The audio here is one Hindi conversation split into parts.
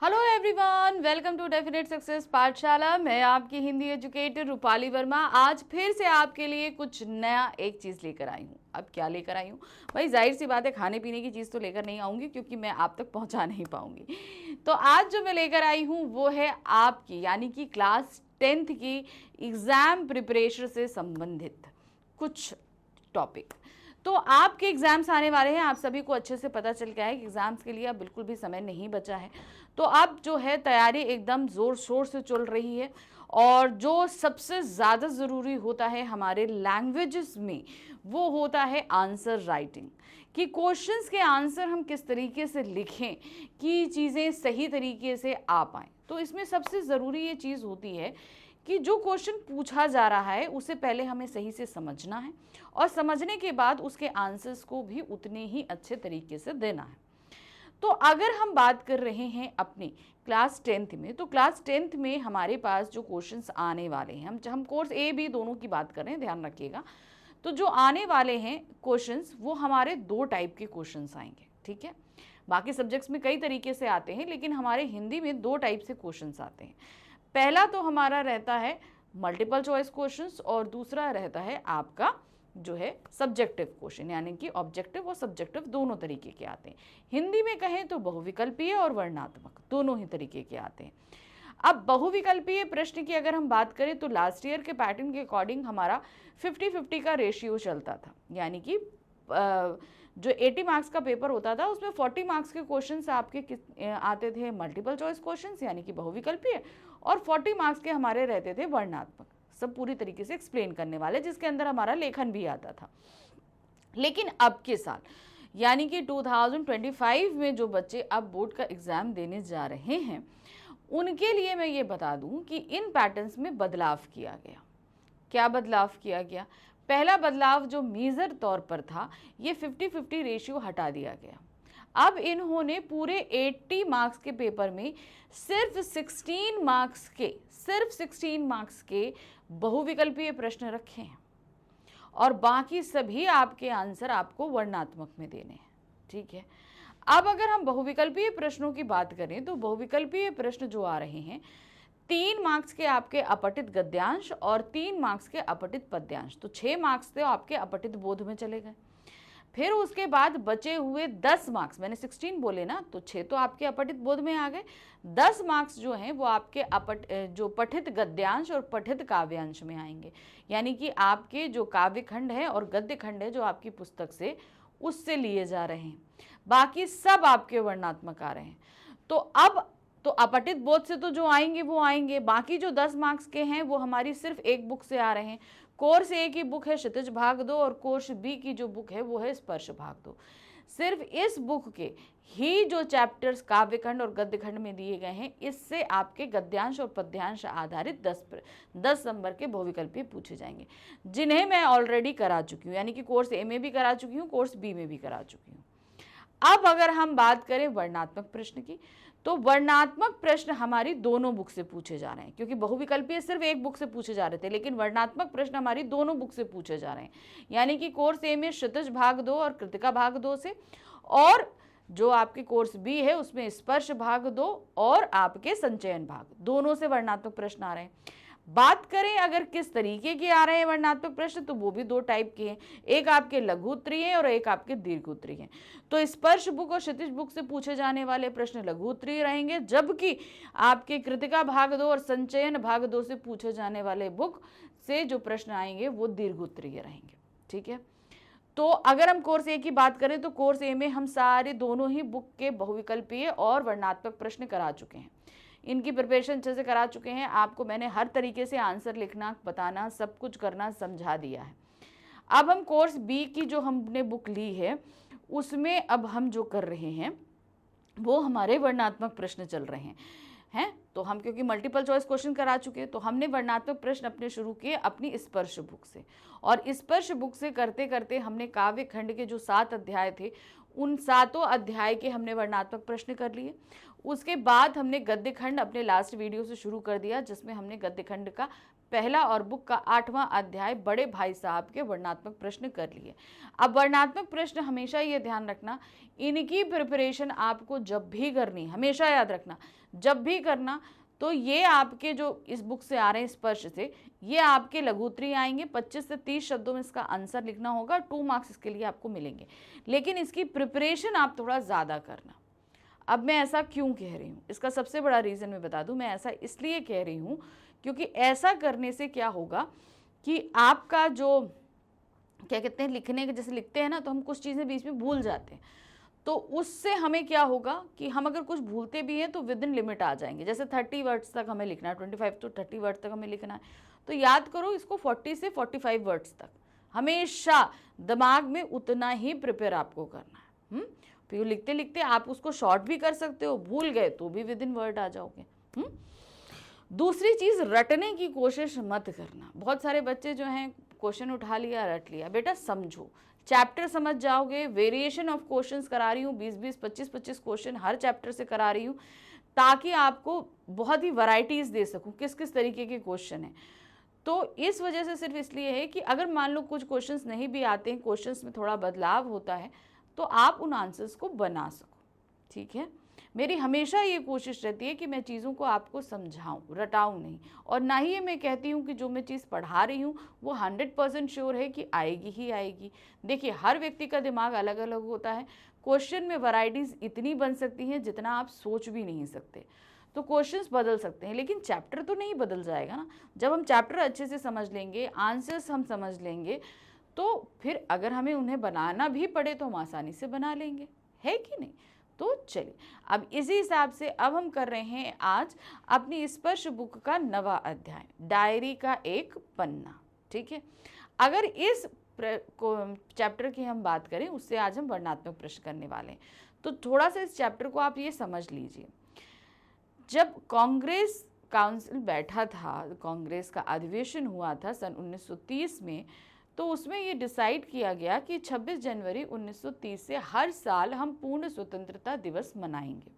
Hello everyone, welcome to definite success पाठशाला। मैं आपकी हिंदी एजुकेटर रूपाली वर्मा आज फिर से आपके लिए कुछ नया एक चीज़ लेकर आई हूँ। अब क्या लेकर आई हूँ भाई, जाहिर सी बात है खाने पीने की चीज़ तो लेकर नहीं आऊँगी क्योंकि मैं आप तक पहुँचा नहीं पाऊँगी। तो आज जो मैं लेकर आई हूँ वो है आपकी यानी कि क्लास 10th की एग्ज़ाम प्रिपरेशन से संबंधित कुछ टॉपिक। तो आपके एग्ज़ाम्स आने वाले हैं, आप सभी को अच्छे से पता चल गया है कि एग्ज़ाम्स के लिए अब बिल्कुल भी समय नहीं बचा है। तो अब जो है तैयारी एकदम ज़ोर शोर से चल रही है और जो सबसे ज़्यादा ज़रूरी होता है हमारे लैंग्वेजेस में वो होता है आंसर राइटिंग, कि क्वेश्चंस के आंसर हम किस तरीके से लिखें कि चीज़ें सही तरीके से आ पाएँ। तो इसमें सबसे ज़रूरी ये चीज़ होती है कि जो क्वेश्चन पूछा जा रहा है उसे पहले हमें सही से समझना है और समझने के बाद उसके आंसर्स को भी उतने ही अच्छे तरीके से देना है। तो अगर हम बात कर रहे हैं अपनी क्लास 10th में, तो क्लास 10th में हमारे पास जो क्वेश्चंस आने वाले हैं, हम कोर्स ए बी दोनों की बात कर रहे हैं, ध्यान रखिएगा। तो जो आने वाले हैं क्वेश्चंस वो हमारे दो टाइप के क्वेश्चंस आएंगे, ठीक है। बाकी सब्जेक्ट्स में कई तरीके से आते हैं लेकिन हमारे हिंदी में दो टाइप से क्वेश्चंस आते हैं। पहला तो हमारा रहता है मल्टीपल चॉइस क्वेश्चंस और दूसरा रहता है आपका जो है सब्जेक्टिव क्वेश्चन, यानी कि ऑब्जेक्टिव और सब्जेक्टिव दोनों तरीके के आते हैं। हिंदी में कहें तो बहुविकल्पीय और वर्णनात्मक दोनों ही तरीके के आते हैं। अब बहुविकल्पीय प्रश्न की अगर हम बात करें तो लास्ट ईयर के पैटर्न के अकॉर्डिंग हमारा 50-50 का रेशियो चलता था, यानी कि जो 80 मार्क्स का पेपर होता था उसमें 40 मार्क्स के क्वेश्चंस आपके आते थे मल्टीपल चॉइस क्वेश्चंस यानी कि बहुविकल्पीय, और 40 मार्क्स के हमारे रहते थे वर्णनात्मक, सब पूरी तरीके से एक्सप्लेन करने वाले, जिसके अंदर हमारा लेखन भी आता था। लेकिन अब के साल यानी कि 2025 में जो बच्चे अब बोर्ड का एग्ज़ाम देने जा रहे हैं उनके लिए मैं ये बता दूं कि इन पैटर्न्स में बदलाव किया गया। क्या बदलाव किया गया? पहला बदलाव जो मेजर तौर पर था, ये 50-50 रेशियो हटा दिया गया। अब इन्होंने पूरे 80 मार्क्स के पेपर में सिर्फ 16 मार्क्स के बहुविकल्पीय प्रश्न रखे हैं और बाकी सभी आपके आंसर आपको वर्णनात्मक में देने हैं, ठीक है। अब अगर हम बहुविकल्पीय प्रश्नों की बात करें तो बहुविकल्पीय प्रश्न जो आ रहे हैं 3 मार्क्स के आपके अपठित गद्यांश और 3 मार्क्स के अपठित पद्यांश, तो 6 मार्क्स तो आपके अपठित बोध में चले गए। फिर उसके बाद बचे हुए 10 मार्क्स, मैंने 16 बोले ना, तो 6 तो आपके अपठित बोध में आ गए, 10 मार्क्स जो हैं वो आपके जो पठित गद्यांश और पठित काव्यांश में आएंगे, यानी कि आपके जो काव्य खंड है और गद्य खंड है जो आपकी पुस्तक से उससे लिए जा रहे हैं, बाकी सब आपके वर्णनात्मक आ रहे हैं। तो अब तो अपठित बोध से तो जो आएंगे वो आएंगे, बाकी जो 10 मार्क्स के हैं वो हमारी सिर्फ एक बुक से आ रहे हैं। कोर्स ए की बुक है क्षितिज भाग 2 और कोर्स बी की जो बुक है वो है स्पर्श भाग 2। सिर्फ इस बुक के ही जो चैप्टर्स काव्यखंड और गद्यखंड में दिए गए हैं, इससे आपके गद्यांश और पद्यांश आधारित 10 नंबर के बहुविकल्पीय पूछे जाएंगे, जिन्हें मैं ऑलरेडी करा चुकी हूँ, यानी कि कोर्स ए में भी करा चुकी हूँ, कोर्स बी में भी करा चुकी हूँ। अब अगर हम बात करें वर्णनात्मक प्रश्न की, तो वर्णनात्मक प्रश्न हमारी दोनों बुक से पूछे जा रहे हैं, क्योंकि बहुविकल्पीय सिर्फ एक बुक से पूछे जा रहे थे, लेकिन वर्णनात्मक प्रश्न हमारी दोनों बुक से पूछे जा रहे हैं, यानी कि कोर्स ए में क्षितिज भाग 2 और कृतिका भाग 2 से, और जो आपके कोर्स बी है उसमें स्पर्श भाग 2 और आपके संचयन भाग दोनों से वर्णनात्मक प्रश्न आ रहे हैं। बात करें अगर किस तरीके के आ रहे हैं वर्णनात्मक प्रश्न, तो वो भी दो टाइप के हैं, एक आपके लघु उत्तरीय हैं और एक आपके दीर्घ उत्तरीय हैं। तो स्पर्श बुक और क्षितिज बुक से पूछे जाने वाले प्रश्न लघु उत्तरीय रहेंगे, जबकि आपके कृतिका भाग 2 और संचयन भाग 2 से पूछे जाने वाले बुक से जो प्रश्न आएंगे वो दीर्घ उत्तरीय रहेंगे, ठीक है। तो अगर हम कोर्स ए की बात करें तो कोर्स ए में हम सारे दोनों ही बुक के बहुविकल्पीय और वर्णनात्मक प्रश्न करा चुके हैं, इनकी प्रिपरेशन अच्छे से करा चुके हैं, आपको मैंने हर तरीके से आंसर लिखना, बताना, सब कुछ करना समझा दिया है। अब हम कोर्स बी की जो हमने बुक ली है उसमें अब हम जो कर रहे हैं वो हमारे वर्णनात्मक प्रश्न चल रहे हैं। तो हम क्योंकि मल्टीपल चॉइस क्वेश्चन करा चुके हैं तो हमने वर्णनात्मक प्रश्न अपने शुरू किए अपनी स्पर्श बुक से, और स्पर्श बुक से करते करते हमने काव्य खंड के जो 7 अध्याय थे उन 7 अध्याय के हमने वर्णनात्मक प्रश्न कर लिए। उसके बाद हमने गद्य खंड अपने लास्ट वीडियो से शुरू कर दिया, जिसमें हमने गद्य खंड का पहला और बुक का 8वां अध्याय बड़े भाई साहब के वर्णनात्मक प्रश्न कर लिए। अब वर्णनात्मक प्रश्न हमेशा ये ध्यान रखना, इनकी प्रिपरेशन आपको जब भी करनी, हमेशा याद रखना, जब भी करना, तो ये आपके जो इस बुक से आ रहे हैं स्पर्श से, ये आपके लघुत्तरी आएंगे, 25 से 30 शब्दों में इसका आंसर लिखना होगा, 2 मार्क्स इसके लिए आपको मिलेंगे। लेकिन इसकी प्रिपरेशन आप थोड़ा ज़्यादा करना। अब मैं ऐसा क्यों कह रही हूँ, इसका सबसे बड़ा रीज़न मैं बता दूँ। मैं ऐसा इसलिए कह रही हूँ क्योंकि ऐसा करने से क्या होगा कि आपका जो क्या कहते हैं, लिखने के जैसे लिखते हैं ना, तो हम कुछ चीज़ें बीच में भूल जाते हैं, तो उससे हमें क्या होगा कि हम अगर कुछ भूलते भी हैं तो विद इन लिमिट आ जाएंगे। जैसे 30 वर्ड्स तक हमें लिखना है, 25 तो 30 वर्ड्स तक हमें लिखना है, तो याद करो इसको 40 से 45 वर्ड्स तक हमेशा दिमाग में उतना ही प्रिपेयर आपको करना है। फिर लिखते लिखते आप उसको शॉर्ट भी कर सकते हो, भूल गए तो भी विद इन वर्ड आ जाओगे। दूसरी चीज़, रटने की कोशिश मत करना। बहुत सारे बच्चे जो हैं क्वेश्चन उठा लिया, रट लिया। बेटा समझो, चैप्टर समझ जाओगे। वेरिएशन ऑफ क्वेश्चंस करा रही हूँ, 20-20, 25-25 क्वेश्चन हर चैप्टर से करा रही हूँ, ताकि आपको बहुत ही वैरायटीज़ दे सकूँ किस किस तरीके के क्वेश्चन हैं। तो इस वजह से सिर्फ इसलिए है कि अगर मान लो कुछ क्वेश्चंस नहीं भी आते हैं, क्वेश्चंस में थोड़ा बदलाव होता है, तो आप उन आंसर्स को बना सको। ठीक है, मेरी हमेशा ये कोशिश रहती है कि मैं चीज़ों को आपको समझाऊं, रटाऊं नहीं। और ना ही ये मैं कहती हूँ कि जो मैं चीज़ पढ़ा रही हूँ वो 100% श्योर है कि आएगी ही आएगी। देखिए, हर व्यक्ति का दिमाग अलग अलग होता है। क्वेश्चन में वैरायटीज़ इतनी बन सकती हैं जितना आप सोच भी नहीं सकते। तो क्वेश्चंस बदल सकते हैं, लेकिन चैप्टर तो नहीं बदल जाएगा ना। जब हम चैप्टर अच्छे से समझ लेंगे, आंसर्स हम समझ लेंगे, तो फिर अगर हमें उन्हें बनाना भी पड़े तो हम आसानी से बना लेंगे, है कि नहीं। तो चलिए, अब इसी हिसाब से अब हम कर रहे हैं आज अपनी स्पर्श बुक का 9वां अध्याय, डायरी का एक पन्ना। ठीक है, अगर इस चैप्टर की हम बात करें, उससे आज हम वर्णनात्मक प्रश्न करने वाले हैं। तो थोड़ा सा इस चैप्टर को आप ये समझ लीजिए। जब कांग्रेस काउंसिल बैठा था, कांग्रेस का अधिवेशन हुआ था सन 1930 में, तो उसमें ये डिसाइड किया गया कि 26 जनवरी 1930 से हर साल हम पूर्ण स्वतंत्रता दिवस मनाएंगे।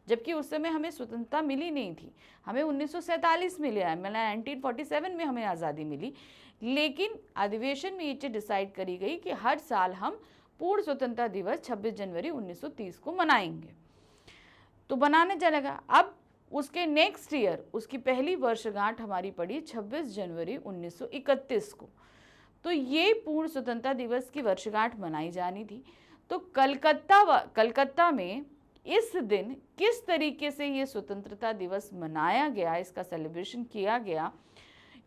जबकि उस समय हमें स्वतंत्रता मिली नहीं थी, हमें 1947 में मिला है, 1947 में हमें आज़ादी मिली। लेकिन अधिवेशन में ये चीज़ डिसाइड करी गई कि हर साल हम पूर्ण स्वतंत्रता दिवस 26 जनवरी 1930 को मनाएंगे। तो बनाने चलेगा। अब उसके नेक्स्ट ईयर उसकी पहली वर्षगांठ हमारी पड़ी 26 जनवरी 1931 को। तो ये पूर्ण स्वतंत्रता दिवस की वर्षगांठ मनाई जानी थी। तो कलकत्ता में इस दिन किस तरीके से ये स्वतंत्रता दिवस मनाया गया, इसका सेलिब्रेशन किया गया,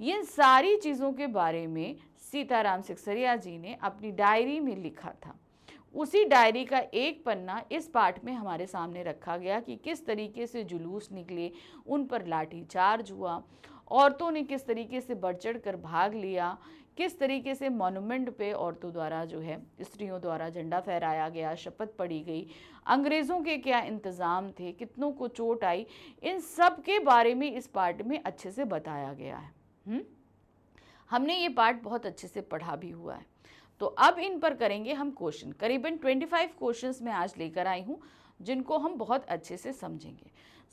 ये सारी चीज़ों के बारे में सीताराम सिकसरिया जी ने अपनी डायरी में लिखा था। उसी डायरी का एक पन्ना इस पाठ में हमारे सामने रखा गया कि किस तरीके से जुलूस निकले, उन पर लाठीचार्ज हुआ, औरतों ने किस तरीके से बढ़ चढ़ कर भाग लिया, किस तरीके से मॉन्यूमेंट पे औरतों द्वारा जो है, स्त्रियों द्वारा झंडा फहराया गया, शपथ पढ़ी गई, अंग्रेज़ों के क्या इंतज़ाम थे, कितनों को चोट आई, इन सब के बारे में इस पाठ में अच्छे से बताया गया है। हमने ये पाठ बहुत अच्छे से पढ़ा भी हुआ है। तो अब इन पर करेंगे हम क्वेश्चन। करीबन 25 क्वेश्चंस मैं आज लेकर आई हूँ, जिनको हम बहुत अच्छे से समझेंगे।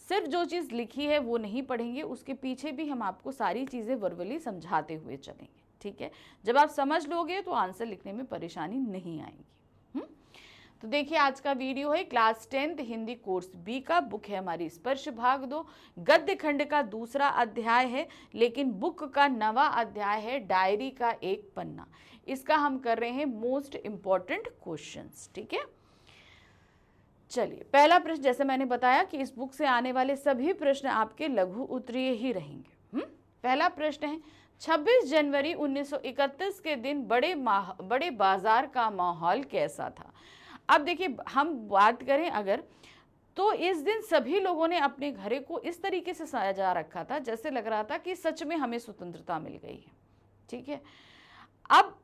सिर्फ जो चीज़ लिखी है वो नहीं पढ़ेंगे, उसके पीछे भी हम आपको सारी चीज़ें वर्बली समझाते हुए चलेंगे। ठीक है, जब आप समझ लोगे तो आंसर लिखने में परेशानी नहीं आएगी। तो देखिए, आज का वीडियो है class 10th Hindi course B का, बुक है हमारी स्पर्श भाग 2, गद्य खंड का दूसरा अध्याय है, लेकिन बुक का 9वां अध्याय है, डायरी का एक पन्ना। इसका हम कर रहे हैं मोस्ट इंपॉर्टेंट क्वेश्चंस। ठीक है, चलिए, पहला प्रश्न, जैसे मैंने बताया कि इस बुक से आने वाले सभी प्रश्न आपके लघु उत्तरीय ही रहेंगे। पहला प्रश्न है, 26 जनवरी 1931 के दिन बड़े बाजार का माहौल कैसा था। अब देखिए, हम बात करें अगर, तो इस दिन सभी लोगों ने अपने घरे को इस तरीके से सजा रखा था जैसे लग रहा था कि सच में हमें स्वतंत्रता मिल गई है। ठीक है, अब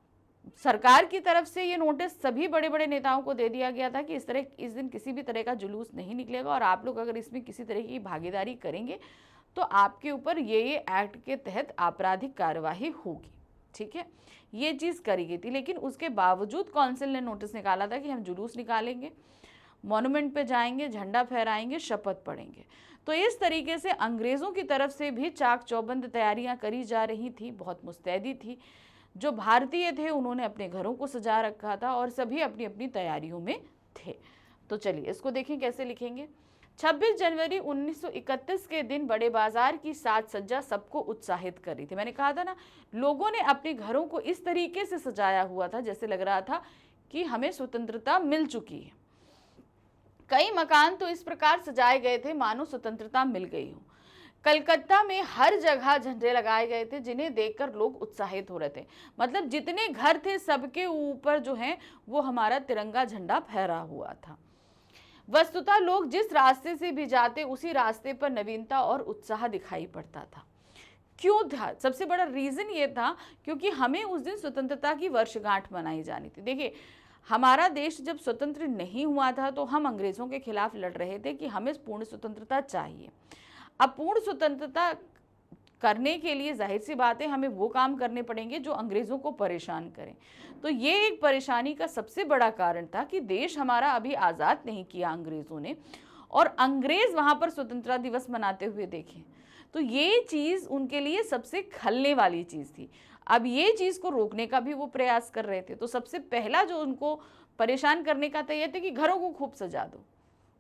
सरकार की तरफ से ये नोटिस सभी बड़े बड़े नेताओं को दे दिया गया था कि इस दिन किसी भी तरह का जुलूस नहीं निकलेगा, और आप लोग अगर इसमें किसी तरह की भागीदारी करेंगे तो आपके ऊपर ये एक्ट के तहत आपराधिक कार्यवाही होगी। ठीक है, ये चीज़ करी गई थी। लेकिन उसके बावजूद काउंसिल ने नोटिस निकाला था कि हम जुलूस निकालेंगे। मॉन्यूमेंट पे जाएंगे, झंडा फहराएंगे, शपथ पढ़ेंगे। तो इस तरीके से अंग्रेज़ों की तरफ से भी चाक चौबंद तैयारियां करी जा रही थी, बहुत मुस्तैदी थी। जो भारतीय थे उन्होंने अपने घरों को सजा रखा था और सभी अपनी अपनी तैयारियों में थे। तो चलिए इसको देखें कैसे लिखेंगे। 26 जनवरी 1931 के दिन बड़े बाजार की साज सज्जा सबको उत्साहित कर रही थी। मैंने कहा था ना, लोगों ने अपने घरों को इस तरीके से सजाया हुआ था जैसे लग रहा था कि हमें स्वतंत्रता मिल चुकी है। कई मकान तो इस प्रकार सजाए गए थे मानो स्वतंत्रता मिल गई हो। कलकत्ता में हर जगह झंडे लगाए गए थे जिन्हें देखकर लोग उत्साहित हो रहे थे। मतलब जितने घर थे सबके ऊपर जो है वो हमारा तिरंगा झंडा फहरा हुआ था। वस्तुतः लोग जिस रास्ते से भी जाते उसी रास्ते पर नवीनता और उत्साह दिखाई पड़ता था। क्यों था? सबसे बड़ा रीजन ये था क्योंकि हमें उस दिन स्वतंत्रता की वर्षगांठ मनाई जानी थी। देखिए, हमारा देश जब स्वतंत्र नहीं हुआ था तो हम अंग्रेजों के खिलाफ लड़ रहे थे कि हमें पूर्ण स्वतंत्रता चाहिए। अब पूर्ण स्वतंत्रता करने के लिए जाहिर सी बात है हमें वो काम करने पड़ेंगे जो अंग्रेजों को परेशान करें। तो ये एक परेशानी का सबसे बड़ा कारण था कि देश हमारा अभी आज़ाद नहीं किया अंग्रेज़ों ने, और अंग्रेज़ वहाँ पर स्वतंत्रता दिवस मनाते हुए देखें तो ये चीज़ उनके लिए सबसे खलने वाली चीज़ थी। अब ये चीज़ को रोकने का भी वो प्रयास कर रहे थे। तो सबसे पहला जो उनको परेशान करने का था ये थे कि घरों को खूब सजा दो,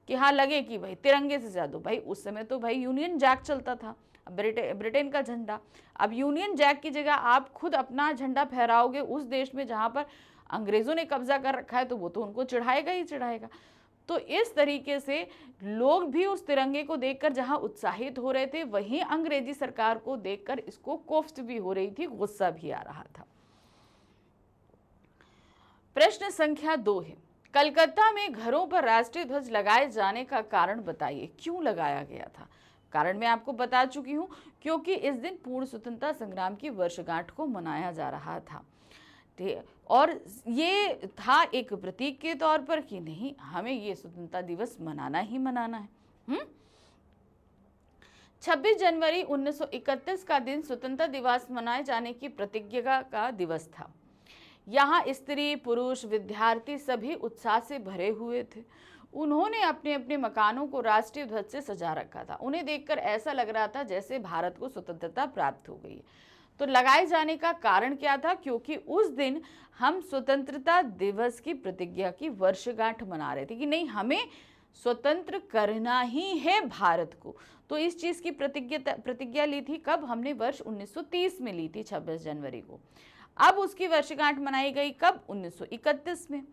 कि हाँ लगे कि भाई तिरंगे से सजा दो। भाई उस समय तो भाई यूनियन जैक चलता था, ब्रिटेन का झंडा। अब यूनियन जैक की जगह आप खुद अपना झंडा फहराओगे उस देश में जहाँ पर अंग्रेज़ों ने कब्जा कर रखा है, तो वो तो उनको चिढ़ाएगा ही चिढ़ाएगा। तो इस तरीके से लोग भी उस तिरंगे को देखकर जहां उत्साहित हो रहे थे, वहीं अंग्रेजी सरकार को देखकर इसको कोफ्त भी हो रही थी, गुस्सा भी आ रहा था। प्रश्न संख्या 2 है, कलकत्ता में घरों पर राष्ट्रीय ध्वज लगाए जाने का कारण बताइए। क्यों लगाया गया था? कारण मैं आपको बता चुकी हूं, क्योंकि इस दिन पूर्ण स्वतंत्रता संग्राम की वर्षगांठ को मनाया जा रहा था। और ये था एक प्रतीक के तौर पर कि नहीं, हमें ये स्वतंत्रता दिवस मनाना ही मनाना है। 26 जनवरी 1931 का दिन स्वतंत्रता दिवस मनाए जाने की प्रतिज्ञा का दिवस था। यहाँ स्त्री, पुरुष, विद्यार्थी सभी उत्साह से भरे हुए थे। उन्होंने अपने अपने मकानों को राष्ट्रीय ध्वज से सजा रखा था। उन्हें देखकर ऐसा लग रहा था जैसे भारत को स्वतंत्रता प्राप्त हो गई है। तो लगाए जाने का कारण क्या था? क्योंकि उस दिन हम स्वतंत्रता दिवस की प्रतिज्ञा की वर्षगांठ मना रहे थे कि नहीं, हमें स्वतंत्र करना ही है भारत को। तो इस चीज की प्रतिज्ञा ली थी कब? हमने वर्ष 1930 में ली थी, 26 जनवरी को। अब उसकी वर्षगांठ मनाई गई कब? 1931 में।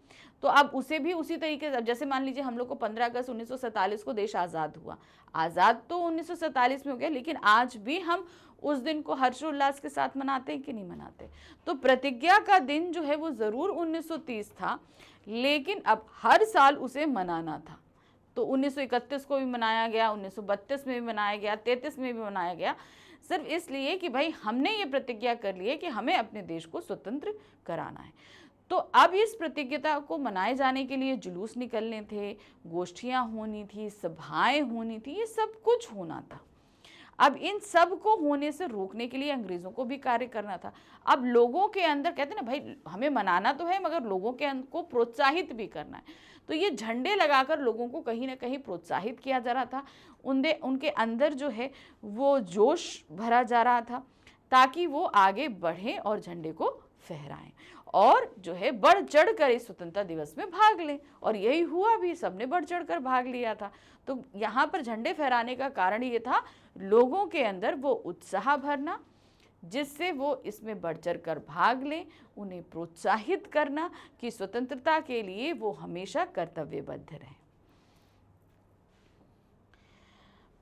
तो अब उसे भी उसी तरीके से, जैसे मान लीजिए हम लोग को 15 अगस्त 1947 को देश आज़ाद हुआ। आज़ाद तो 1947 में हो गया, लेकिन आज भी हम उस दिन को हर्षोल्लास के साथ मनाते हैं कि नहीं मनाते? तो प्रतिज्ञा का दिन जो है वो ज़रूर 1930 था, लेकिन अब हर साल उसे मनाना था। तो 1931 को भी मनाया गया, 1932 में भी मनाया गया, 33 में भी मनाया गया, सिर्फ इसलिए कि भाई हमने ये प्रतिज्ञा कर ली है कि हमें अपने देश को स्वतंत्र कराना है। तो अब इस प्रतिज्ञता को मनाए जाने के लिए जुलूस निकलने थे, गोष्ठियाँ होनी थी, सभाएं होनी थी, ये सब कुछ होना था। अब इन सब को होने से रोकने के लिए अंग्रेज़ों को भी कार्य करना था। अब लोगों के अंदर, कहते हैं ना भाई हमें मनाना तो है मगर लोगों के को प्रोत्साहित भी करना है। तो ये झंडे लगाकर लोगों को कहीं ना कहीं प्रोत्साहित किया जा रहा था। उनके अंदर जो है वो जोश भरा जा रहा था ताकि वो आगे बढ़ें और झंडे को फहराएं और जो है बढ़ चढ़ कर इस स्वतंत्रता दिवस में भाग लें। और यही हुआ भी, सबने बढ़ चढ़ कर भाग लिया था। तो यहाँ पर झंडे फहराने का कारण ये था लोगों के अंदर वो उत्साह भरना, जिससे वो इसमें बढ़ चढ़ कर भाग लें, उन्हें प्रोत्साहित करना कि स्वतंत्रता के लिए वो हमेशा कर्तव्यबद्ध रहें।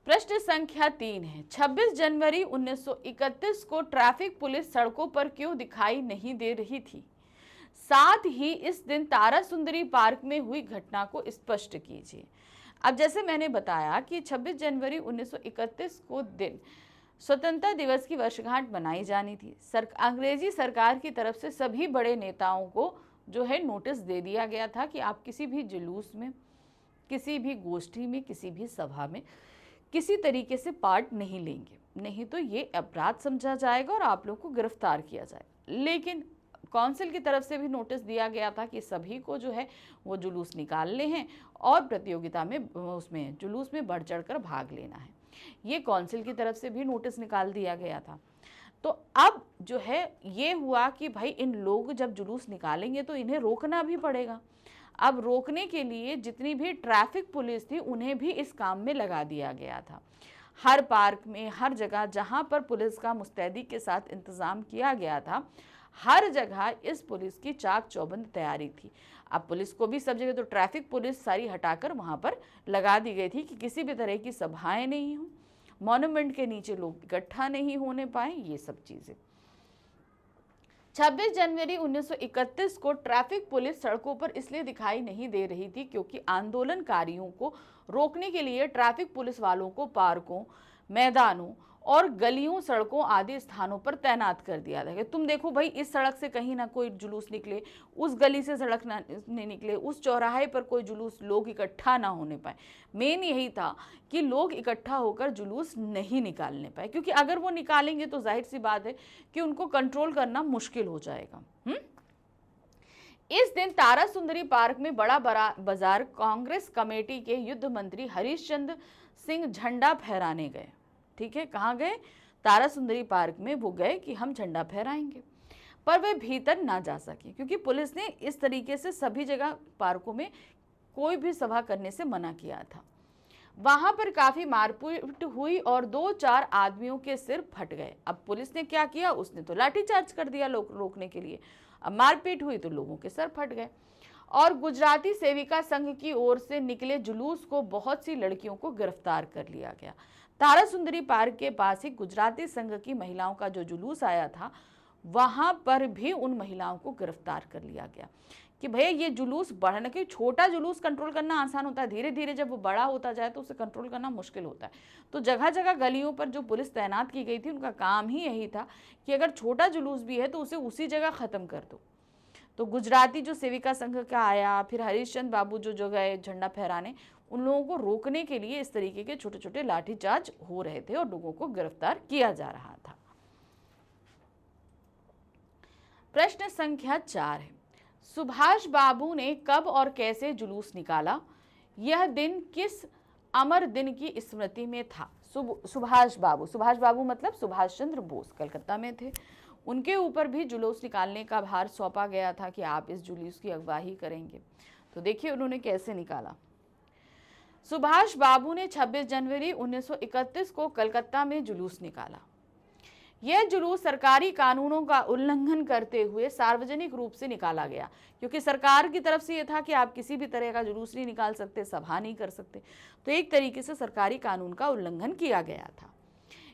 प्रश्न संख्या 3 है, 26 जनवरी 1931 को ट्रैफिक पुलिस सड़कों पर क्यों दिखाई नहीं दे रही थी? साथ ही इस दिन तारा सुंदरी पार्क में हुई घटना को स्पष्ट कीजिए। अब जैसे मैंने बताया कि 26 जनवरी 1931 को दिन स्वतंत्रता दिवस की वर्षगांठ मनाई जानी थी। अंग्रेजी सरकार की तरफ से सभी बड़े नेताओं को जो है नोटिस दे दिया गया था कि आप किसी भी जुलूस में, किसी भी गोष्ठी में, किसी भी सभा में किसी तरीके से पार्ट नहीं लेंगे, नहीं तो ये अपराध समझा जाएगा और आप लोग को गिरफ्तार किया जाएगा। लेकिन काउंसिल की तरफ से भी नोटिस दिया गया था कि सभी को जो है वो जुलूस निकालने हैं और प्रतियोगिता में उसमें जुलूस में बढ़ चढ़ कर भाग लेना है। ये काउंसिल की तरफ से भी नोटिस निकाल दिया गया था। तो अब जो है ये हुआ कि भाई इन लोग जब जुलूस निकालेंगे तो इन्हें रोकना भी पड़ेगा। अब रोकने के लिए जितनी भी ट्रैफिक पुलिस थी उन्हें भी इस काम में लगा दिया गया था। हर पार्क में, हर जगह जहां पर पुलिस का मुस्तैदी के साथ इंतजाम किया गया था, हर जगह इस पुलिस की चाक चौबंद तैयारी थी। अब पुलिस को भी सब जगह, तो ट्रैफिक पुलिस सारी हटाकर वहां पर लगा दी गई थी कि किसी भी तरह की सभाएं नहीं हो, मॉन्यूमेंट के नीचे लोग इकट्ठा नहीं होने पाए, ये सब चीजें। 26 जनवरी 1931 को ट्रैफिक पुलिस सड़कों पर इसलिए दिखाई नहीं दे रही थी क्योंकि आंदोलनकारियों को रोकने के लिए ट्रैफिक पुलिस वालों को पार्कों, मैदानों और गलियों, सड़कों आदि स्थानों पर तैनात कर दिया था कि तुम देखो भाई इस सड़क से कहीं ना कोई जुलूस निकले, उस गली से सड़क ना नहीं निकले, उस चौराहे पर कोई जुलूस, लोग इकट्ठा ना होने पाए। मेन यही था कि लोग इकट्ठा होकर जुलूस नहीं निकालने पाए, क्योंकि अगर वो निकालेंगे तो जाहिर सी बात है कि उनको कंट्रोल करना मुश्किल हो जाएगा। इस दिन तारा सुंदरी पार्क में बड़ा बाजार कांग्रेस कमेटी के युद्ध मंत्री हरीश चंद्र सिंह झंडा फहराने गए। ठीक है, कहाँ गए? तारा सुंदरी पार्क में वो गए कि हम झंडा फहराएंगे, पर वे भीतर ना जा सके क्योंकि पुलिस ने इस तरीके से सभी जगह पार्कों में कोई भी सभा करने से मना किया था। वहां पर काफी मारपीट हुई और 2-4 आदमियों के सिर फट गए। अब पुलिस ने क्या किया? उसने तो लाठीचार्ज कर दिया लोग रोकने के लिए। अब मारपीट हुई तो लोगों के सर फट गए। और गुजराती सेविका संघ की ओर से निकले जुलूस को बहुत सी लड़कियों को गिरफ्तार कर लिया गया। तारा सुंदरी पार्क के पास ही गुजराती संघ की महिलाओं का जो जुलूस आया था, वहां पर भी उन महिलाओं को गिरफ्तार कर लिया गया कि भैया ये जुलूस बढ़ने के, छोटा जुलूस कंट्रोल करना आसान होता है, धीरे धीरे जब वो बड़ा होता जाए तो उसे कंट्रोल करना मुश्किल होता है। तो जगह जगह गलियों पर जो पुलिस तैनात की गई थी उनका काम ही यही था कि अगर छोटा जुलूस भी है तो उसे उसी जगह खत्म कर दो। तो गुजराती जो सेविका संघ का आया, फिर हरीशचंद बाबू जो गए झंडा फहराने, उन लोगों को रोकने के लिए इस तरीके के छोटे छोटे लाठीचार्ज हो रहे थे और लोगों को गिरफ्तार किया जा रहा था। प्रश्न संख्या 4 है, सुभाष बाबू ने कब और कैसे जुलूस निकाला? यह दिन किस अमर दिन की स्मृति में था? सुभाष बाबू मतलब सुभाष चंद्र बोस कलकत्ता में थे। उनके ऊपर भी जुलूस निकालने का भार सौंपा गया था कि आप इस जुलूस की अगवाई करेंगे। तो देखिए उन्होंने कैसे निकाला। सुभाष बाबू ने 26 जनवरी 1931 को कलकत्ता में जुलूस निकाला। यह जुलूस सरकारी कानूनों का उल्लंघन करते हुए सार्वजनिक रूप से निकाला गया, क्योंकि सरकार की तरफ से यह था कि आप किसी भी तरह का जुलूस नहीं निकाल सकते, सभा नहीं कर सकते। तो एक तरीके से सरकारी कानून का उल्लंघन किया गया था।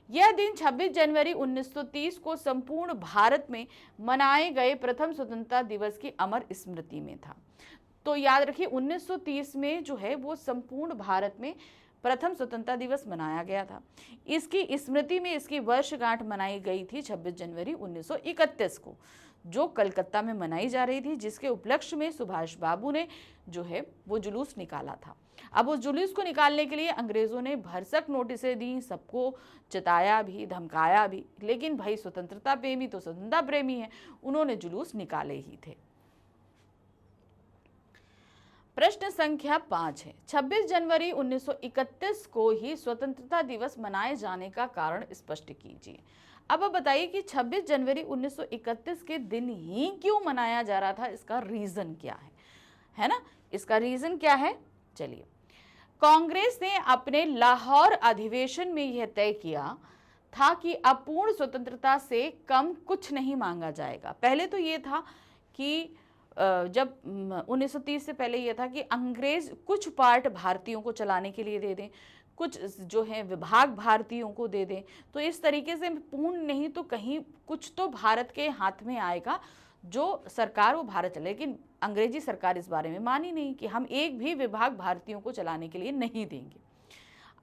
यह दिन 26 जनवरी 1930 को संपूर्ण भारत में मनाए गए प्रथम स्वतंत्रता दिवस की अमर स्मृति में था। तो याद रखिए 1930 में जो है वो संपूर्ण भारत में प्रथम स्वतंत्रता दिवस मनाया गया था। इसकी स्मृति में इसकी वर्षगांठ मनाई गई थी 26 जनवरी 1931 को, जो कलकत्ता में मनाई जा रही थी, जिसके उपलक्ष्य में सुभाष बाबू ने जो है वो जुलूस निकाला था। अब उस जुलूस को निकालने के लिए अंग्रेजों ने भरसक नोटिसें दी, सबको चिताया भी, धमकाया भी, लेकिन भाई स्वतंत्रता प्रेमी तो स्वतंत्रता प्रेमी है, उन्होंने जुलूस निकाले ही थे। प्रश्न संख्या 5 है, 26 जनवरी 1931 को ही स्वतंत्रता दिवस मनाए जाने का कारण स्पष्ट कीजिए। अब बताइए कि 26 जनवरी 1931 के दिन ही क्यों मनाया जा रहा था, इसका रीजन क्या है ना? इसका रीजन क्या है? चलिए, कांग्रेस ने अपने लाहौर अधिवेशन में यह तय किया था कि अपूर्ण स्वतंत्रता से कम कुछ नहीं मांगा जाएगा। पहले तो ये था कि जब 1930 से पहले यह था कि अंग्रेज कुछ पार्ट भारतीयों को चलाने के लिए दे दें, कुछ जो है विभाग भारतीयों को दे दें, तो इस तरीके से पूर्ण नहीं तो कहीं कुछ तो भारत के हाथ में आएगा, जो सरकार वो भारत चले। लेकिन अंग्रेजी सरकार इस बारे में मानी नहीं कि हम एक भी विभाग भारतीयों को चलाने के लिए नहीं देंगे।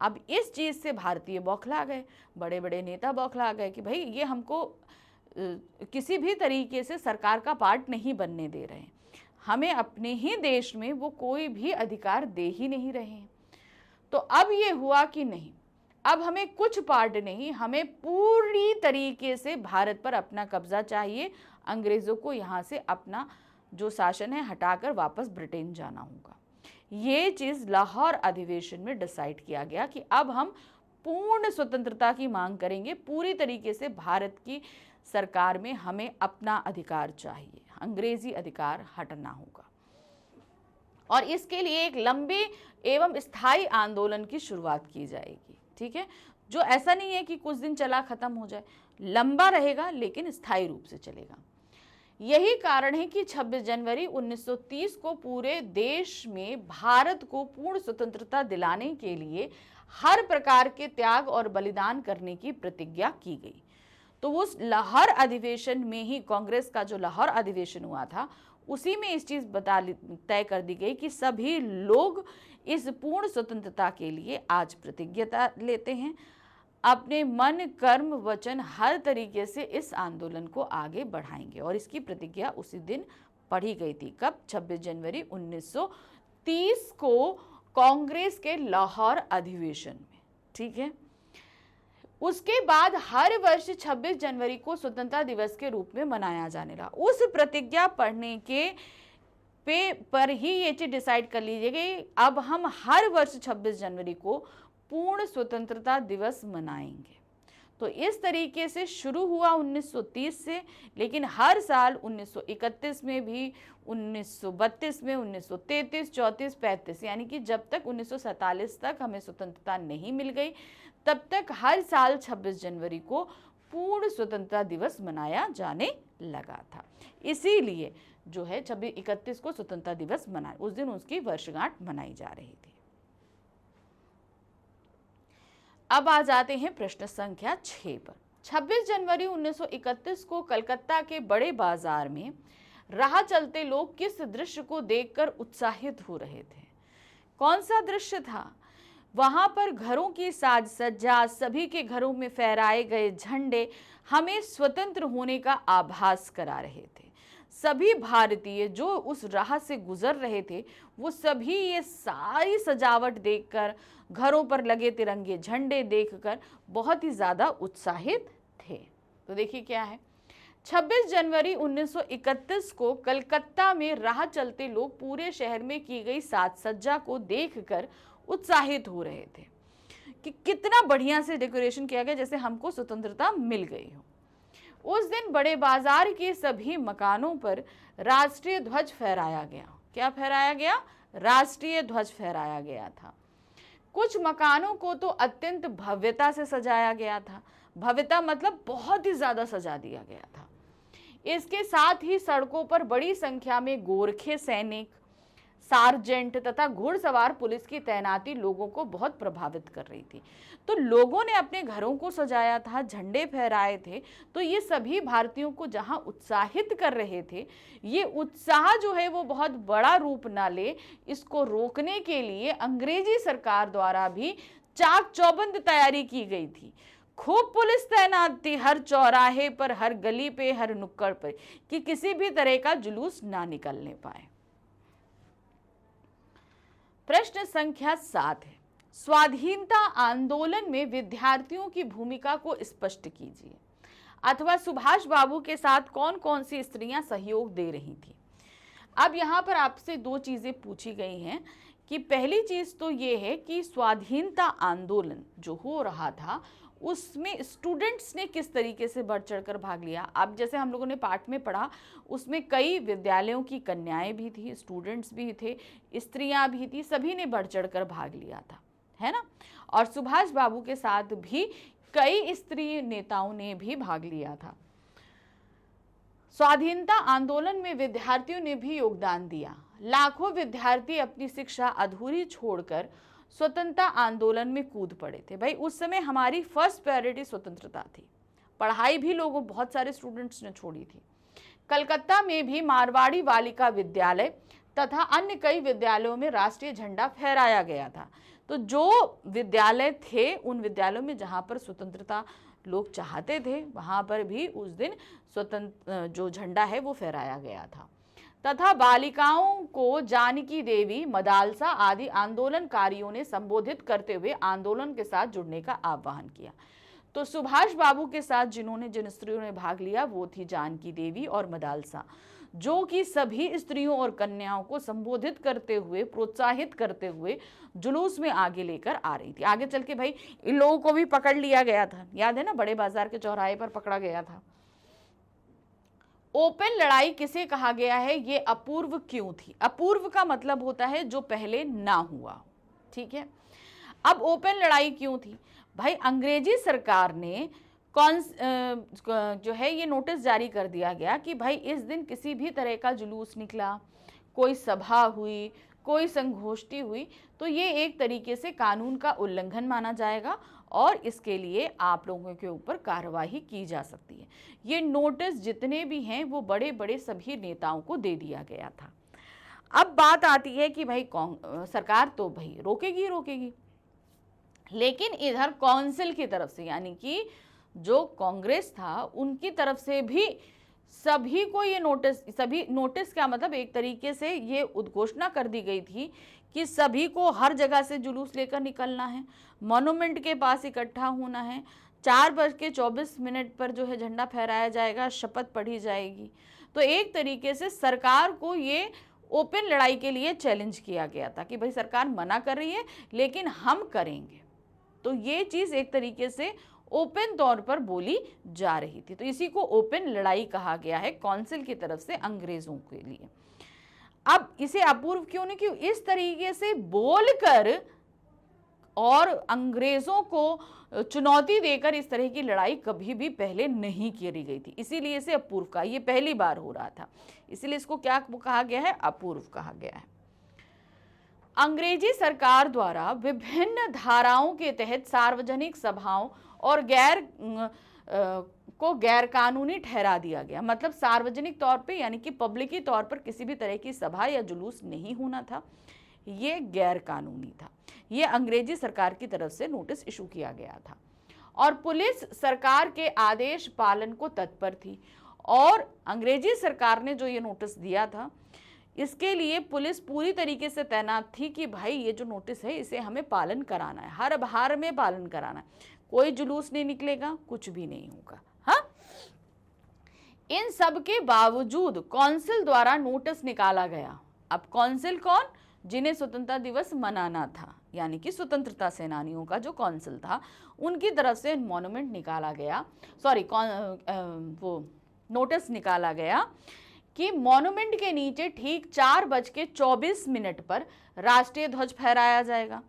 अब इस चीज़ से भारतीय बौखला गए, बड़े बड़े नेता बौखला गए कि भाई ये हमको किसी भी तरीके से सरकार का पार्ट नहीं बनने दे रहे हैं, हमें अपने ही देश में वो कोई भी अधिकार दे ही नहीं रहे हैं। तो अब ये हुआ कि नहीं, अब हमें कुछ पार्ट नहीं, हमें पूरी तरीके से भारत पर अपना कब्जा चाहिए। अंग्रेजों को यहाँ से अपना जो शासन है हटाकर वापस ब्रिटेन जाना होगा। ये चीज़ लाहौर अधिवेशन में डिसाइड किया गया कि अब हम पूर्ण स्वतंत्रता की मांग करेंगे, पूरी तरीके से भारत की सरकार में हमें अपना अधिकार चाहिए, अंग्रेजी अधिकार हटना होगा। और इसके लिए एक लंबे एवं स्थायी आंदोलन की शुरुआत की जाएगी, ठीक है, जो ऐसा नहीं है कि कुछ दिन चला खत्म हो जाए, लंबा रहेगा लेकिन स्थायी रूप से चलेगा। यही कारण है कि 26 जनवरी 1930 को पूरे देश में भारत को पूर्ण स्वतंत्रता दिलाने के लिए हर प्रकार के त्याग और बलिदान करने की प्रतिज्ञा की गई। तो उस लाहौर अधिवेशन में ही, कांग्रेस का जो लाहौर अधिवेशन हुआ था, उसी में इस चीज तय कर दी गई कि सभी लोग इस पूर्ण स्वतंत्रता के लिए आज प्रतिज्ञा लेते हैं, अपने मन कर्म वचन हर तरीके से इस आंदोलन को आगे बढ़ाएंगे। और इसकी प्रतिज्ञा उसी दिन पढ़ी गई थी। कब? 26 जनवरी 1930 को कांग्रेस के लाहौर अधिवेशन में, ठीक है। उसके बाद हर वर्ष 26 जनवरी को स्वतंत्रता दिवस के रूप में मनाया जाने लगा। उस प्रतिज्ञा पढ़ने के पर ही ये चीज डिसाइड कर लीजिए कि अब हम हर वर्ष 26 जनवरी को पूर्ण स्वतंत्रता दिवस मनाएंगे। तो इस तरीके से शुरू हुआ 1930 से, लेकिन हर साल 1931 में भी, 1932 में, 1933, 34, 35, यानी कि जब तक 1947 तक हमें स्वतंत्रता नहीं मिल गई, तब तक हर साल 26 जनवरी को पूर्ण स्वतंत्रता दिवस मनाया जाने लगा था। इसीलिए जो है 26-31 को स्वतंत्रता दिवस मना, उस दिन उसकी वर्षगांठ मनाई जा रही थी। अब आ जाते हैं प्रश्न संख्या 6 पर। 26 जनवरी 1931 को कलकत्ता के बड़े बाजार में राह चलते लोग किस दृश्य को देखकर उत्साहित हो रहे थे? कौन सा दृश्य था? वहां पर घरों की साज सज्जा, सभी के घरों में फहराए गए झंडे हमें स्वतंत्र होने का आभास करा रहे थे। सभी भारतीय जो उस राह से गुजर रहे थे, वो सभी ये सारी सजावट देखकर, घरों पर लगे तिरंगे झंडे देखकर बहुत ही ज्यादा उत्साहित थे। तो देखिए क्या है, 26 जनवरी 1931 को कलकत्ता में राह चलते लोग पूरे शहर में की गई साज सज्जा को देखकर उत्साहित हो रहे थे कि कितना बढ़िया से डेकोरेशन किया गया, जैसे हमको स्वतंत्रता मिल गई हो। उस दिन बड़े बाजार के सभी मकानों पर राष्ट्रीय ध्वज फहराया गया। क्या फहराया गया? राष्ट्रीय ध्वज फहराया गया था। कुछ मकानों को तो अत्यंत भव्यता से सजाया गया था। भव्यता मतलब बहुत ही ज्यादा सजा दिया गया था। इसके साथ ही सड़कों पर बड़ी संख्या में गोरखे सैनिक, सार्जेंट तथा घुड़सवार पुलिस की तैनाती लोगों को बहुत प्रभावित कर रही थी। तो लोगों ने अपने घरों को सजाया था, झंडे फहराए थे। तो ये सभी भारतीयों को जहां उत्साहित कर रहे थे, ये उत्साह जो है वो बहुत बड़ा रूप ना ले, इसको रोकने के लिए अंग्रेजी सरकार द्वारा भी चाक चौबंद तैयारी की गई थी। खूब पुलिस तैनात थी हर चौराहे पर, हर गली पे, हर नुक्कड़ पर, कि किसी भी तरह का जुलूस ना निकलने पाए। प्रश्न संख्या 7 है, स्वाधीनता आंदोलन में विद्यार्थियों की भूमिका को स्पष्ट कीजिए, अथवा सुभाष बाबू के साथ कौन कौन सी स्त्रियां सहयोग दे रही थी। अब यहाँ पर आपसे दो चीजें पूछी गई हैं कि पहली चीज तो ये है कि स्वाधीनता आंदोलन जो हो रहा था उसमें स्टूडेंट्स ने किस तरीके से बढ़ चढ़कर भाग लिया। अब जैसे हम लोगों ने पाठ में पढ़ा, उसमें कई विद्यालयों की कन्याएं भी थी, स्टूडेंट्स भी थे, स्त्रियां भी थी, सभी ने बढ़ चढ़कर भाग लिया था, है ना। और सुभाष बाबू के साथ भी कई स्त्री नेताओं ने भी भाग लिया था। स्वाधीनता आंदोलन में विद्यार्थियों ने भी योगदान दिया। लाखों विद्यार्थी अपनी शिक्षा अधूरी छोड़कर स्वतंत्रता आंदोलन में कूद पड़े थे। भाई उस समय हमारी फर्स्ट प्रायोरिटी स्वतंत्रता थी। पढ़ाई भी लोगों, बहुत सारे स्टूडेंट्स ने छोड़ी थी। कलकत्ता में भी मारवाड़ी बालिका विद्यालय तथा अन्य कई विद्यालयों में राष्ट्रीय झंडा फहराया गया था। तो जो विद्यालय थे, उन विद्यालयों में जहां पर स्वतंत्रता लोग चाहते थे, वहां पर भी उस दिन स्वतंत्र जो झंडा है वो फहराया गया था। तथा बालिकाओं को जानकी देवी, मदालसा आदि आंदोलनकारियों ने संबोधित करते हुए आंदोलन के साथ जुड़ने का आह्वान किया। तो सुभाष बाबू के साथ जिन स्त्रियों ने भाग लिया वो थी जानकी देवी और मदालसा, जो कि सभी स्त्रियों और कन्याओं को संबोधित करते हुए, प्रोत्साहित करते हुए जुलूस में आगे लेकर आ रही थी। आगे चल के भाई इन लोगों को भी पकड़ लिया गया था, याद है ना, बड़े बाजार के चौराहे पर पकड़ा गया था। ओपन लड़ाई किसे कहा गया है, ये अपूर्व क्यों थी? अपूर्व का मतलब होता है जो पहले ना हुआ, ठीक है। अब ओपन लड़ाई क्यों थी भाई? अंग्रेजी सरकार ने जो है ये नोटिस जारी कर दिया गया कि भाई इस दिन किसी भी तरह का जुलूस निकला, कोई सभा हुई, कोई संगोष्ठी हुई, तो ये एक तरीके से कानून का उल्लंघन माना जाएगा और इसके लिए आप लोगों के ऊपर कार्रवाई की जा सकती है। ये नोटिस जितने भी हैं वो बड़े बड़े सभी नेताओं को दे दिया गया था। अब बात आती है कि भाई सरकार तो भाई रोकेगी रोकेगी, लेकिन इधर काउंसिल की तरफ से, यानी कि जो कांग्रेस था उनकी तरफ से भी सभी को ये नोटिस क्या मतलब, एक तरीके से ये उद्घोषणा कर दी गई थी कि सभी को हर जगह से जुलूस लेकर निकलना है, मॉन्यूमेंट के पास इकट्ठा होना है, 4:24 पर जो है झंडा फहराया जाएगा, शपथ पढ़ी जाएगी। तो एक तरीके से सरकार को ये ओपन लड़ाई के लिए चैलेंज किया गया था कि भाई सरकार मना कर रही है लेकिन हम करेंगे। तो ये चीज़ एक तरीके से ओपन तौर पर बोली जा रही थी। तो इसी को ओपन लड़ाई कहा गया है काउंसिल की तरफ से अंग्रेजों के लिए। अब इसे अपूर्व क्यों नहीं, क्यों इस तरीके से बोलकर और अंग्रेजों को चुनौती देकर इस तरह की लड़ाई कभी भी पहले नहीं करी गई थी, इसीलिए इसे अपूर्व का, ये पहली बार हो रहा था, इसीलिए इसको क्या कहा गया है, अपूर्व कहा गया है। अंग्रेजी सरकार द्वारा विभिन्न धाराओं के तहत सार्वजनिक सभाओं और गैर कानूनी ठहरा दिया गया। मतलब सार्वजनिक तौर पे यानी कि पब्लिकी तौर पर किसी भी तरह की सभा या जुलूस नहीं होना था, ये गैर कानूनी था। ये अंग्रेजी सरकार की तरफ से नोटिस इशू किया गया था और पुलिस सरकार के आदेश पालन को तत्पर थी। और अंग्रेजी सरकार ने जो ये नोटिस दिया था इसके लिए पुलिस पूरी तरीके से तैनात थी कि भाई ये जो नोटिस है इसे हमें पालन कराना है, हर बार में पालन कराना है, कोई जुलूस नहीं निकलेगा, कुछ भी नहीं होगा। हाँ, इन सब के बावजूद काउंसिल द्वारा नोटिस निकाला गया। अब काउंसिल कौन? जिन्हें स्वतंत्रता दिवस मनाना था, यानी कि स्वतंत्रता सेनानियों का जो काउंसिल था उनकी तरफ से मॉन्यूमेंट निकाला गया, वो नोटिस निकाला गया कि मॉन्यूमेंट के नीचे ठीक 4:24 पर राष्ट्रीय ध्वज फहराया जाएगा।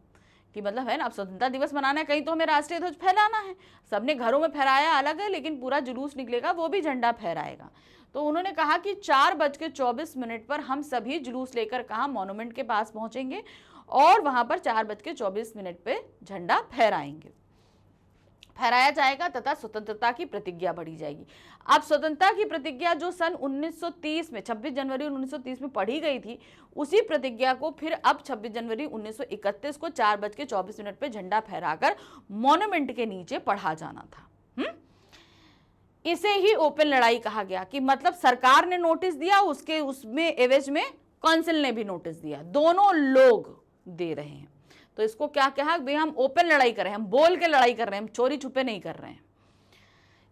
कि मतलब है ना, अब स्वतंत्रता दिवस मनाना है, कहीं तो हमें राष्ट्रीय ध्वज फहराना है। सबने घरों में फहराया अलग है, लेकिन पूरा जुलूस निकलेगा वो भी झंडा फहराएगा। तो उन्होंने कहा कि 4:24 पर हम सभी जुलूस लेकर कहाँ, मॉन्यूमेंट के पास पहुंचेंगे और वहां पर 4:24 पे झंडा फहराया जाएगा तथा स्वतंत्रता की प्रतिज्ञा पढ़ी जाएगी। अब स्वतंत्रता की प्रतिज्ञा जो सन 1930 में 26 जनवरी 1930 में पढ़ी गई थी, उसी प्रतिज्ञा को फिर अब 26 जनवरी 1931 को 4:24 पे झंडा फहराकर मॉन्यूमेंट के नीचे पढ़ा जाना था। इसे ही ओपन लड़ाई कहा गया कि मतलब सरकार ने नोटिस दिया, उसमें एवज में काउंसिल ने भी नोटिस दिया, दोनों लोग दे रहे हैं। तो इसको क्या कहा भाई, हम ओपन लड़ाई कर रहे हैं, हम बोल के लड़ाई कर रहे हैं, हम चोरी छुपे नहीं कर रहे हैं।